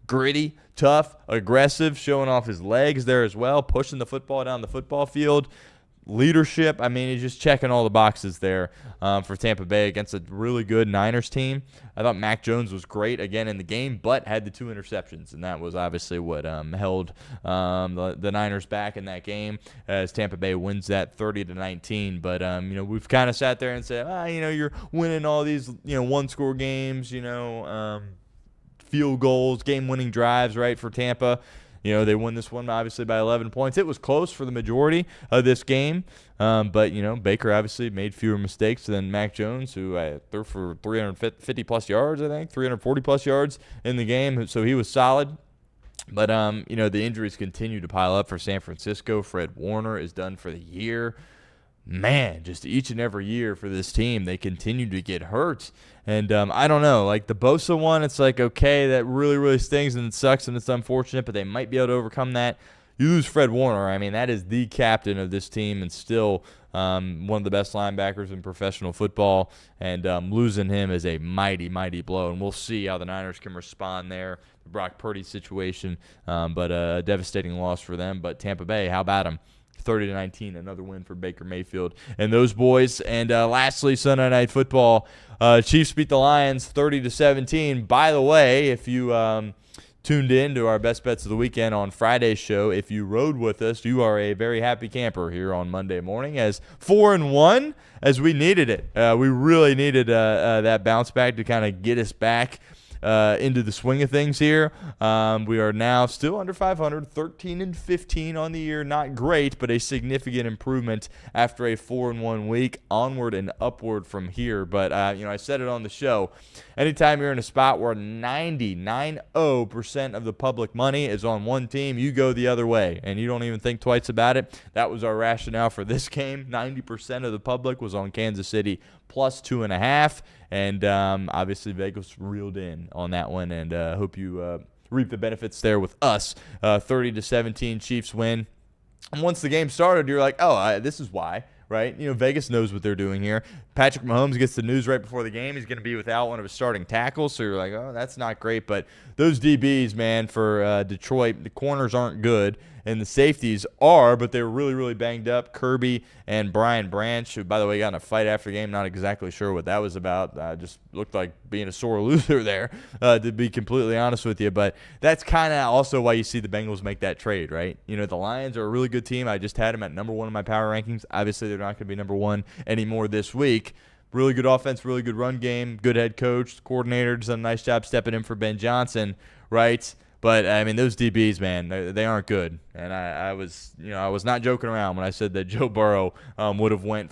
Speaker 1: Gritty, tough, aggressive, showing off his legs there as well, pushing the football down the football field. Leadership, he's just checking all the boxes there for Tampa Bay against a really good Niners team. I thought Mac Jones was great again in the game, but had the 2 interceptions, and that was obviously what held the Niners back in that game as Tampa Bay wins that 30-19. But we've kind of sat there and said, you're winning all these one-score games, field goals, game-winning drives, right, for Tampa. They won this one obviously by 11 points. It was close for the majority of this game, but Baker obviously made fewer mistakes than Mac Jones, who threw for 350-plus yards, I think, 340-plus yards in the game, so he was solid. But, the injuries continue to pile up for San Francisco. Fred Warner is done for the year. Man, just each and every year for this team, they continue to get hurt. And I don't know, like the Bosa one, it's like, okay, that really, really stings and it sucks and it's unfortunate, but they might be able to overcome that. You lose Fred Warner. That is the captain of this team and still one of the best linebackers in professional football. And losing him is a mighty, mighty blow. And we'll see how the Niners can respond there. The Brock Purdy situation, but a devastating loss for them. But Tampa Bay, how about them? 30-19, another win for Baker Mayfield and those boys. And lastly, Sunday Night Football, Chiefs beat the Lions 30-17. By the way, if you tuned in to our Best Bets of the Weekend on Friday's show, if you rode with us, you are a very happy camper here on Monday morning, as 4-1, as we needed it. We really needed that bounce back to kind of get us back into the swing of things here. We are now still under 500, 13-15 on the year. Not great, but a significant improvement after a 4-1 week. Onward and upward from here. But I said it on the show. Anytime you're in a spot where 90% of the public money is on one team, you go the other way, and you don't even think twice about it. That was our rationale for this game. 90% of the public was on Kansas City plus 2.5, and obviously Vegas reeled in on that one, and hope you reap the benefits there with us. 30-17 Chiefs win. And once the game started, you're like, this is why. Right? Vegas knows what they're doing here. Patrick Mahomes gets the news right before the game. He's going to be without one of his starting tackles, so you're like, that's not great. But those DBs, man, for Detroit, the corners aren't good, and the safeties are, but they were really, really banged up. Kirby and Brian Branch, who, by the way, got in a fight after the game. Not exactly sure what that was about. Just looked like being a sore loser there, to be completely honest with you. But that's kind of also why you see the Bengals make that trade, right? The Lions are a really good team. I just had them at number 1 in my power rankings. Obviously, they're not going to be number 1 anymore this week. Really good offense, really good run game, good head coach, coordinator does a nice job stepping in for Ben Johnson, right? But, those DBs, man, they aren't good. And I was not joking around when I said that Joe Burrow would have went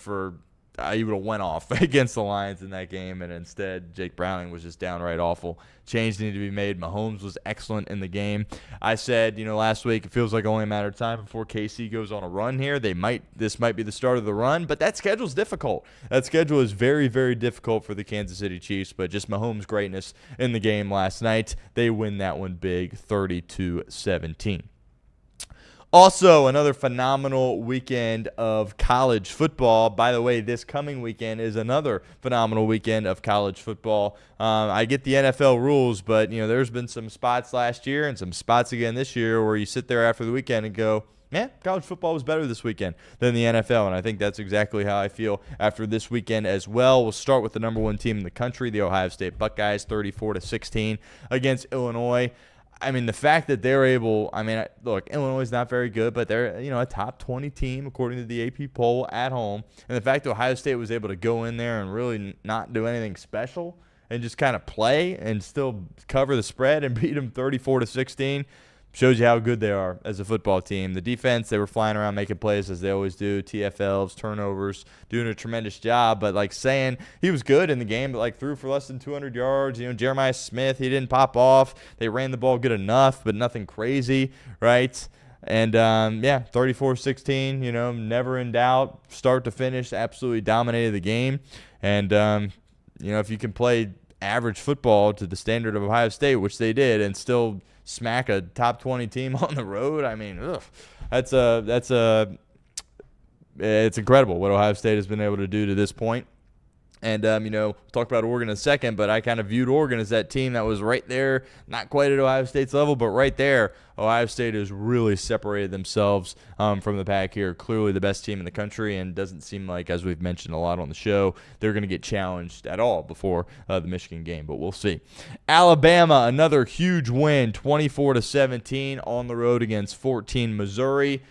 Speaker 1: off against the Lions in that game, and instead Jake Browning was just downright awful. Change needed to be made. Mahomes was excellent in the game. I said, last week, it feels like only a matter of time before KC goes on a run here. This might be the start of the run, but that schedule's difficult. That schedule is very, very difficult for the Kansas City Chiefs, but just Mahomes' greatness in the game last night, they win that one big, 30-17. Also, another phenomenal weekend of college football. By the way, this coming weekend is another phenomenal weekend of college football. I get the NFL rules, but there's been some spots last year and some spots again this year where you sit there after the weekend and go, college football was better this weekend than the NFL, and I think that's exactly how I feel after this weekend as well. We'll start with the number 1 team in the country, the Ohio State Buckeyes, 34-16 against Illinois. The fact that they're able, look, Illinois is not very good, but they're, a top 20 team according to the AP poll at home. And the fact that Ohio State was able to go in there and really not do anything special and just kind of play and still cover the spread and beat them 34-16 shows you how good they are as a football team. The defense, they were flying around making plays as they always do, TFLs, turnovers, doing a tremendous job. But saying he was good in the game, but threw for less than 200 yards. Jeremiah Smith, he didn't pop off. They ran the ball good enough, but nothing crazy, right? And 34-16, never in doubt, start to finish, absolutely dominated the game. And if you can play average football to the standard of Ohio State, which they did, and still smack a top 20 team on the road, it's incredible what Ohio State has been able to do to this point. And, we'll talk about Oregon in a second, but I kind of viewed Oregon as that team that was right there, not quite at Ohio State's level, but right there. Ohio State has really separated themselves from the pack here. Clearly the best team in the country, and doesn't seem like, as we've mentioned a lot on the show, they're going to get challenged at all before the Michigan game, but we'll see. Alabama, another huge win, 24-17 on the road against 14 Missouri.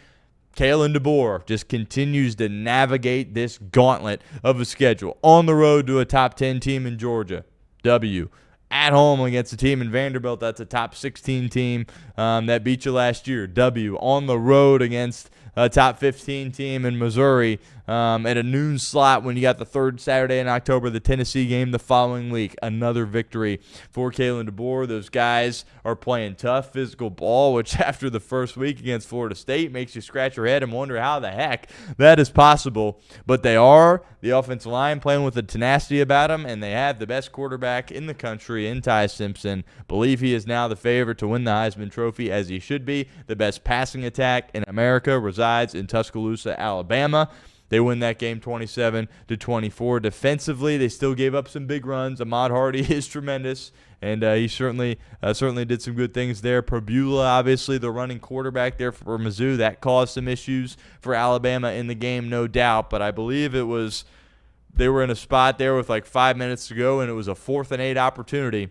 Speaker 1: Kalen DeBoer just continues to navigate this gauntlet of a schedule. On the road to a top 10 team in Georgia, W. At home against a team in Vanderbilt that's a top 16 team that beat you last year, W. On the road against a top 15 team in Missouri at a noon slot when you got the third Saturday in October, the Tennessee game the following week. Another victory for Kalen DeBoer. Those guys are playing tough physical ball, which after the first week against Florida State makes you scratch your head and wonder how the heck that is possible. But they are. The offensive line playing with a tenacity about them, and they have the best quarterback in the country in Ty Simpson. Believe he is now the favorite to win the Heisman Trophy, as he should be. The best passing attack in America resides in Tuscaloosa, Alabama. They win that game 27-24. Defensively, they still gave up some big runs. Ahmad Hardy is tremendous, and he certainly did some good things there. Pabula, obviously, the running quarterback there for Mizzou, that caused some issues for Alabama in the game, no doubt. But I believe they were in a spot there with like 5 minutes to go, and it was a 4th and 8 opportunity,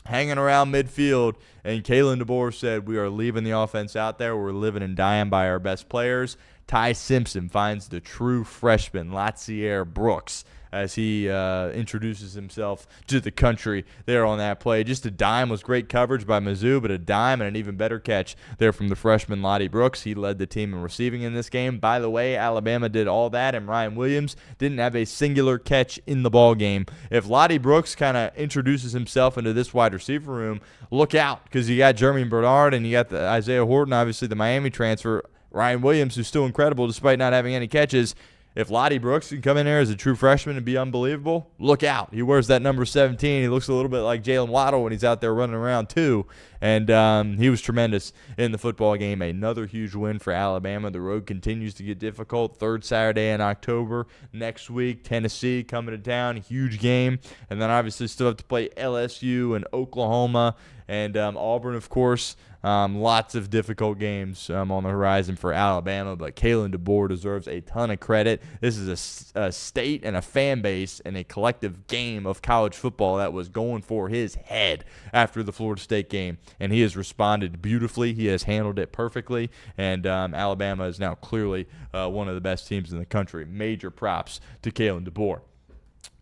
Speaker 1: hanging around midfield, and Kalen DeBoer said, we are leaving the offense out there. We're living and dying by our best players. Ty Simpson finds the true freshman, Latsier Brooks, as he introduces himself to the country there on that play. Just a dime was great coverage by Mizzou, but a dime and an even better catch there from the freshman Lottie Brooks. He led the team in receiving in this game. By the way, Alabama did all that, and Ryan Williams didn't have a singular catch in the ball game. If Lottie Brooks kind of introduces himself into this wide receiver room, look out, because you got Jeremy Bernard and you got the Isaiah Horton, obviously the Miami transfer, Ryan Williams, who's still incredible despite not having any catches. If Lottie Brooks can come in there as a true freshman and be unbelievable, look out. He wears that number 17. He looks a little bit like Jalen Waddle when he's out there running around too. And he was tremendous in the football game. Another huge win for Alabama. The road continues to get difficult. 3rd Saturday in October. Next week, Tennessee coming to town. Huge game. And then obviously still have to play LSU and Oklahoma and Auburn, of course. Lots of difficult games on the horizon for Alabama, but Kalen DeBoer deserves a ton of credit. This is a state and a fan base and a collective game of college football that was going for his head after the Florida State game, and he has responded beautifully. He has handled it perfectly, and Alabama is now clearly one of the best teams in the country. Major props to Kalen DeBoer.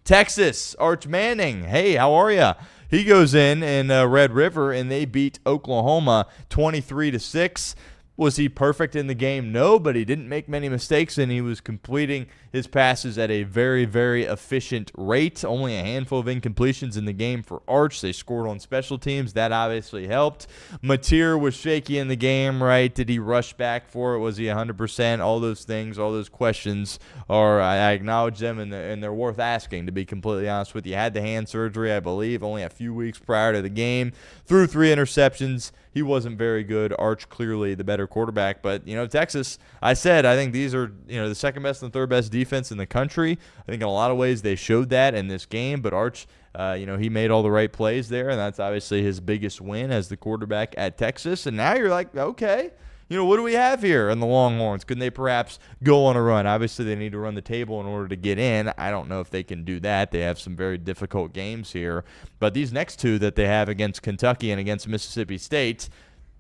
Speaker 1: Texas, Arch Manning. Hey, how are you? He goes in Red River, and they beat Oklahoma 23-6. Was he perfect in the game? No, but he didn't make many mistakes, and he was completing his passes at a very, very efficient rate. Only a handful of incompletions in the game for Arch. They scored on special teams. That obviously helped. Mateer was shaky in the game, right? Did he rush back for it? Was he 100%? All those things, all those questions I acknowledge them, and they're worth asking, to be completely honest with you. Had the hand surgery, I believe, only a few weeks prior to the game. Threw 3 interceptions. He wasn't very good. Arch clearly the better quarterback. But, Texas, I think these are, the second best and third best defense in the country. I think in a lot of ways they showed that in this game. But Arch, he made all the right plays there, and that's obviously his biggest win as the quarterback at Texas. And now you're like, okay, what do we have here in the Longhorns? Can they perhaps go on a run? Obviously, they need to run the table in order to get in. I don't know if they can do that. They have some very difficult games here. But these next 2 that they have against Kentucky and against Mississippi State,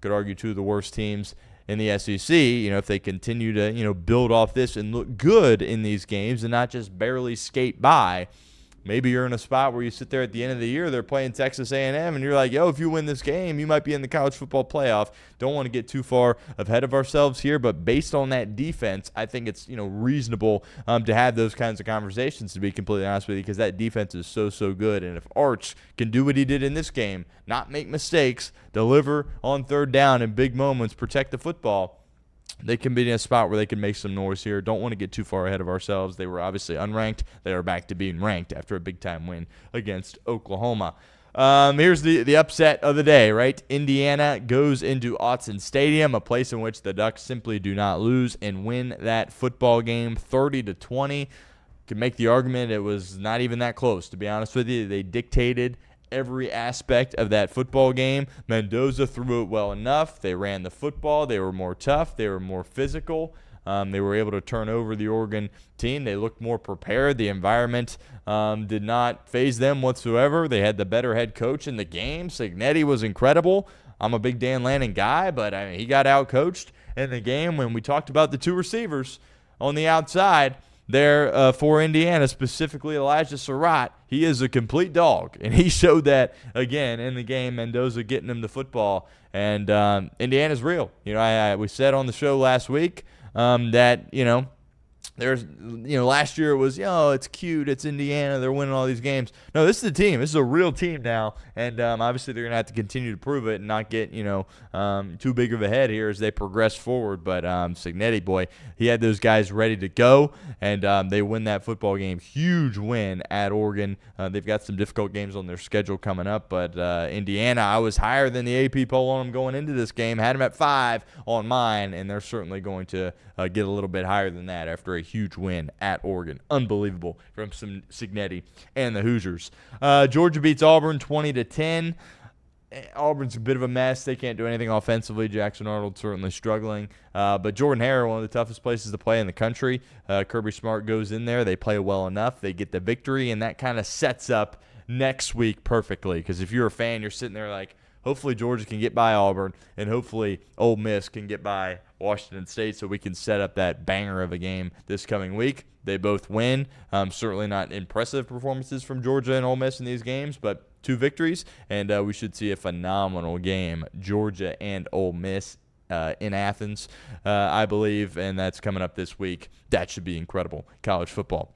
Speaker 1: could argue 2 of the worst teams in the SEC. If they continue to, build off this and look good in these games and not just barely skate by, maybe you're in a spot where you sit there at the end of the year, they're playing Texas A&M, and you're like, if you win this game, you might be in the college football playoff. Don't want to get too far ahead of ourselves here, but based on that defense, I think it's, reasonable to have those kinds of conversations, to be completely honest with you, because that defense is so good. And if Arch can do what he did in this game, not make mistakes, deliver on 3rd down in big moments, protect the football, they can be in a spot where they can make some noise here. Don't want to get too far ahead of ourselves. They were obviously unranked. They are back to being ranked after a big-time win against Oklahoma. Here's the upset of the day, right? Indiana goes into Autzen Stadium, a place in which the Ducks simply do not lose, and win that football game 30-20. Can make the argument it was not even that close, to be honest with you. They dictated every aspect of that football game. Mendoza threw it well enough. They ran the football. They were more tough. They were more physical. They were able to turn over the Oregon team. They looked more prepared. The environment did not faze them whatsoever. They had the better head coach in the game. Cignetti was incredible. I'm a big Dan Lanning guy, but he got out-coached in the game. When we talked about the 2 receivers on the outside there for Indiana, specifically Elijah Surratt, he is a complete dog, and he showed that again in the game. Mendoza getting him the football, and Indiana's real. We said on the show last week that there's last year it was it's cute, it's Indiana, they're winning all these games. No, this is a team. This is a real team now, and obviously they're gonna have to continue to prove it and not get too big of a head here as they progress forward. But Cignetti, boy, he had those guys ready to go, and they win that football game. Huge win at Oregon. They've got some difficult games on their schedule coming up, but Indiana, I was higher than the AP poll on them going into this game. Had them at 5 on mine, and they're certainly going to get a little bit higher than that after a huge win at Oregon. Unbelievable from Cincinnati and the Hoosiers. Georgia beats Auburn 20-10. Auburn's a bit of a mess. They can't do anything offensively. Jackson Arnold certainly struggling. But Jordan-Hare, one of the toughest places to play in the country. Kirby Smart goes in there. They play well enough. They get the victory, and that kind of sets up next week perfectly. Because if you're a fan, you're sitting there like, hopefully Georgia can get by Auburn, and hopefully Ole Miss can get by Washington State so we can set up that banger of a game this coming week. They both win. Certainly not impressive performances from Georgia and Ole Miss in these games, but 2 victories, and we should see a phenomenal game, Georgia and Ole Miss in Athens, I believe, and that's coming up this week. That should be incredible, college football.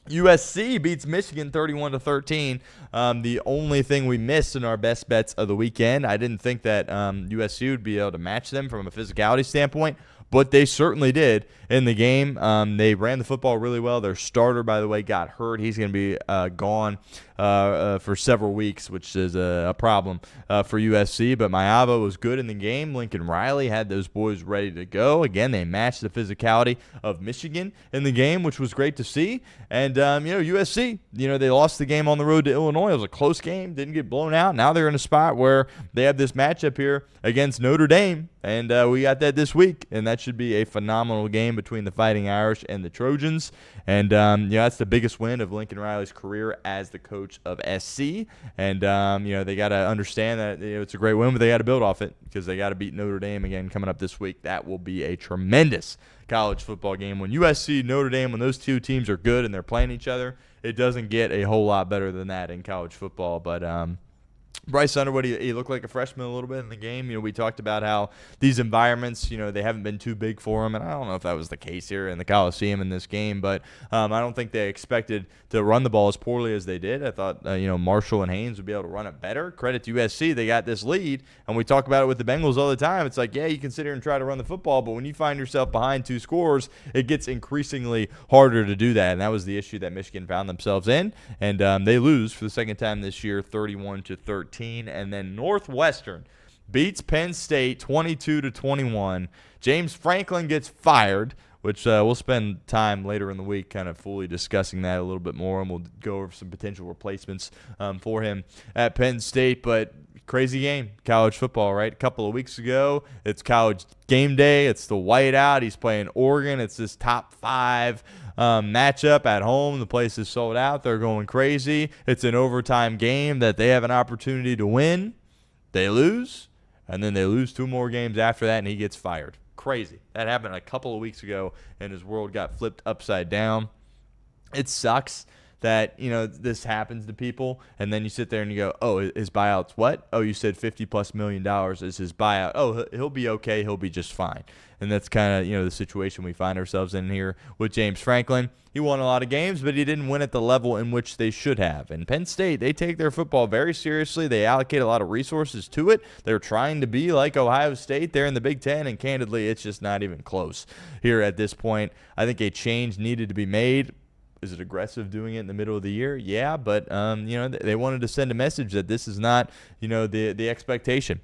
Speaker 1: USC beats Michigan 31-13. The only thing we missed in our best bets of the weekend, I didn't think that USC would be able to match them from a physicality standpoint, but they certainly did in the game. They ran the football really well. Their starter, by the way, got hurt. He's going to be gone for several weeks, which is a problem for USC. But Maava was good in the game. Lincoln Riley had those boys ready to go. Again, they matched the physicality of Michigan in the game, which was great to see. And, USC, they lost the game on the road to Illinois. It was a close game. Didn't get blown out. Now they're in a spot where they have this matchup here against Notre Dame. And we got that this week. And that should be a phenomenal game between the Fighting Irish and the Trojans. And, that's the biggest win of Lincoln Riley's career as the coach of SC. And, they got to understand that it's a great win, but they got to build off it because they got to beat Notre Dame again coming up this week. That will be a tremendous college football game. When USC, Notre Dame, when those two teams are good and they're playing each other, it doesn't get a whole lot better than that in college football. But Bryce Underwood, he looked like a freshman a little bit in the game. We talked about how these environments, they haven't been too big for him, and I don't know if that was the case here in the Coliseum in this game, but I don't think they expected to run the ball as poorly as they did. I thought, Marshall and Haynes would be able to run it better. Credit to USC, they got this lead, and we talk about it with the Bengals all the time. It's like, yeah, you can sit here and try to run the football, but when you find yourself behind 2 scores, it gets increasingly harder to do that, and that was the issue that Michigan found themselves in, and they lose for the second time this year, 31-13. And then Northwestern beats Penn State 22-21. James Franklin gets fired, which we'll spend time later in the week kind of fully discussing that a little bit more, and we'll go over some potential replacements for him at Penn State. But crazy game, college football, right? A couple of weeks ago, it's college game day. It's the whiteout. He's playing Oregon. It's this top 5 matchup at home. The place is sold out. They're going crazy. It's an overtime game that they have an opportunity to win. They lose, and then they lose 2 more games after that, and he gets fired. Crazy. That happened a couple of weeks ago, and his world got flipped upside down. It sucks that, this happens to people, and then you sit there and you go, oh, his buyout's what? Oh, you said $50+ million is his buyout. Oh, he'll be okay. He'll be just fine. And that's kind of, the situation we find ourselves in here with James Franklin. He won a lot of games, but he didn't win at the level in which they should have. And Penn State, they take their football very seriously. They allocate a lot of resources to it. They're trying to be like Ohio State. They're in the Big Ten, and candidly, it's just not even close here at this point. I think a change needed to be made. Is it aggressive doing it in the middle of the year? Yeah, but they wanted to send a message that this is not, the expectation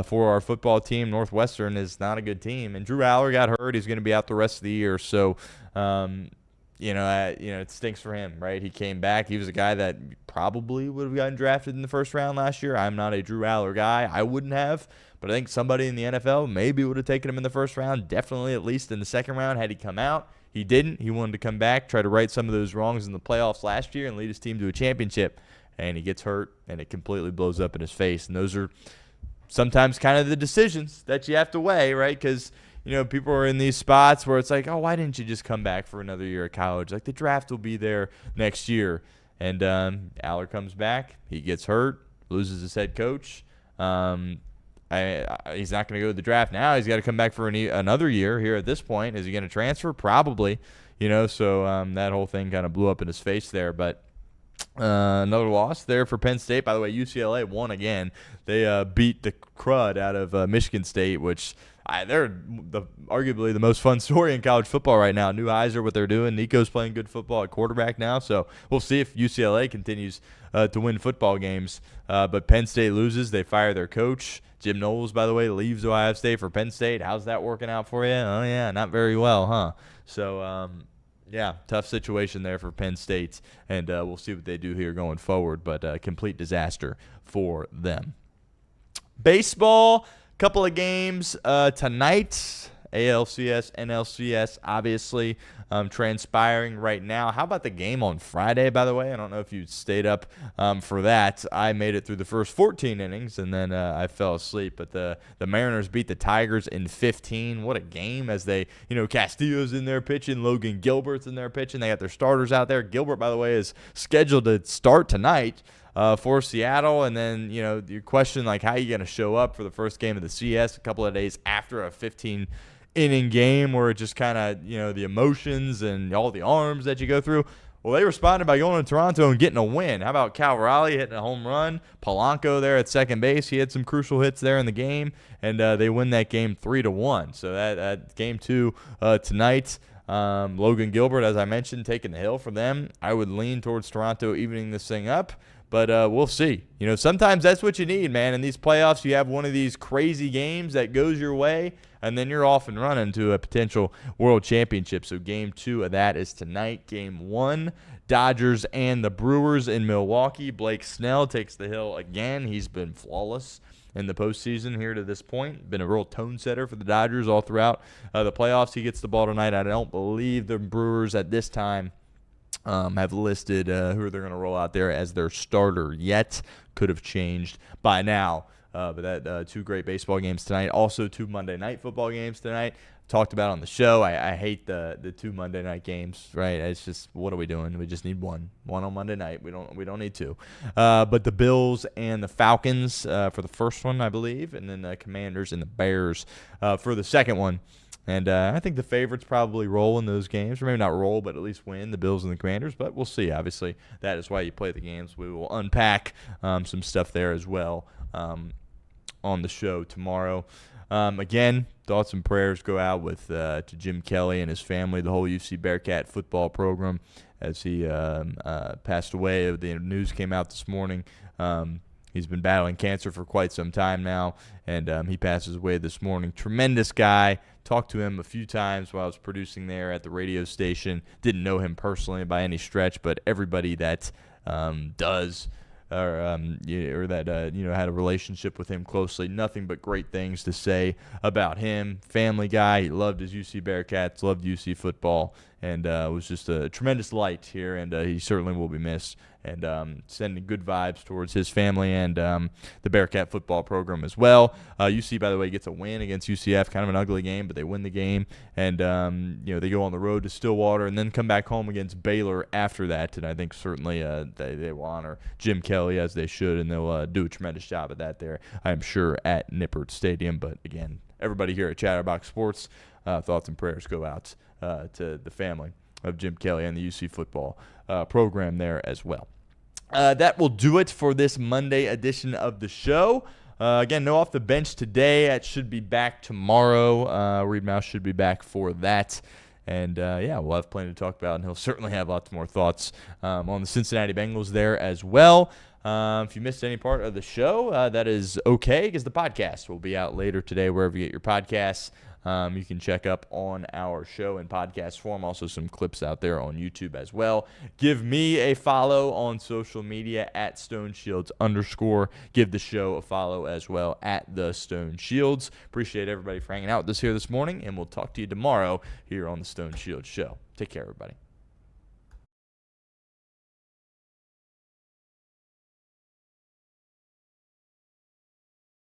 Speaker 1: for our football team. Northwestern is not a good team, and Drew Aller got hurt. He's going to be out the rest of the year, so it stinks for him, right? He came back. He was a guy that probably would have gotten drafted in the first round last year. I'm not a Drew Aller guy. I wouldn't have, but I think somebody in the NFL maybe would have taken him in the first round. Definitely at least in the second round had he come out. He didn't. He wanted to come back, try to right some of those wrongs in the playoffs last year and lead his team to a championship. And he gets hurt, and it completely blows up in his face. And those are sometimes kind of the decisions that you have to weigh, right? Because, people are in these spots where it's like, oh, why didn't you just come back for another year of college? Like, the draft will be there next year. And Aller comes back. He gets hurt, loses his head coach. He's not going to go to the draft now. He's got to come back for another year here at this point. Is he going to transfer? Probably. So that whole thing kind of blew up in his face there. But another loss there for Penn State. By the way, UCLA won again. They beat the crud out of Michigan State, which they're arguably the most fun story in college football right now. Neuheiser, what they're doing. Nico's playing good football at quarterback now. So we'll see if UCLA continues to win football games. But Penn State loses. They fire their coach. Jim Knowles, by the way, leaves Ohio State for Penn State. How's that working out for you? Oh, yeah, not very well, huh? So, Yeah, tough situation there for Penn State, and we'll see what they do here going forward, but complete disaster for them. Baseball, couple of games tonight. ALCS, NLCS, obviously transpiring right now. How about the game on Friday, by the way? I don't know if you stayed up for that. I made it through the first 14 innings, and then I fell asleep. But the Mariners beat the Tigers in 15. What a game as they, Castillo's in there pitching, Logan Gilbert's in there pitching. They got their starters out there. Gilbert, by the way, is scheduled to start tonight for Seattle, and then, you question, like, how are you going to show up for the first game of the CS a couple of days after a 15-inning game where it just kind of, the emotions and all the arms that you go through. Well, they responded by going to Toronto and getting a win. How about Cal Raleigh hitting a home run? Polanco there at second base. He had some crucial hits there in the game, and they win that game 3-1. So that game 2 tonight. Logan Gilbert, as I mentioned, taking the hill for them. I would lean towards Toronto evening this thing up. But we'll see. Sometimes that's what you need, man. In these playoffs, you have one of these crazy games that goes your way, and then you're off and running to a potential world championship. So game 2 of that is tonight. Game 1, Dodgers and the Brewers in Milwaukee. Blake Snell takes the hill again. He's been flawless in the postseason here to this point. Been a real tone setter for the Dodgers all throughout the playoffs. He gets the ball tonight. I don't believe the Brewers at this time have listed who they're going to roll out there as their starter yet. Could have changed by now. But that 2 great baseball games tonight. Also 2 Monday night football games tonight. Talked about on the show. I hate the 2 Monday night games, right? It's just, what are we doing? We just need one on Monday night. We don't need 2. But the Bills and the Falcons for the first one, I believe, and then the Commanders and the Bears for the second one. And I think the favorites probably roll in those games, or maybe not roll, but at least win, the Bills and the Commanders. But we'll see. Obviously, that is why you play the games. We will unpack some stuff there as well on the show tomorrow. Again, thoughts and prayers go out with to Jim Kelly and his family, the whole UC Bearcat football program, as he passed away. The news came out this morning. He's been battling cancer for quite some time now, and he passes away this morning. Tremendous guy. Talked to him a few times while I was producing there at the radio station. Didn't know him personally by any stretch, but everybody that does or that had a relationship with him closely, nothing but great things to say about him. Family guy. He loved his UC Bearcats, loved UC football, and was just a tremendous light here, and he certainly will be missed. And sending good vibes towards his family and the Bearcat football program as well. UC, by the way, gets a win against UCF. Kind of an ugly game, but they win the game. And, they go on the road to Stillwater and then come back home against Baylor after that. And I think certainly they will honor Jim Kelly as they should, and they'll do a tremendous job at that there, I'm sure, at Nippert Stadium. But, again, everybody here at Chatterbox Sports, thoughts and prayers go out to the family of Jim Kelly and the UC football program there as well. That will do it for this Monday edition of the show. Again, no off the bench today. That should be back tomorrow. Reed Mouse should be back for that. And, we'll have plenty to talk about, and he'll certainly have lots more thoughts on the Cincinnati Bengals there as well. If you missed any part of the show, that is okay, because the podcast will be out later today wherever you get your podcasts. You can check up on our show in podcast form. Also some clips out there on YouTube as well. Give me a follow on social media at StoneShields_. Give the show a follow as well at the Stone Shields. Appreciate everybody for hanging out with us here this morning, and we'll talk to you tomorrow here on the Stone Shields Show. Take care, everybody.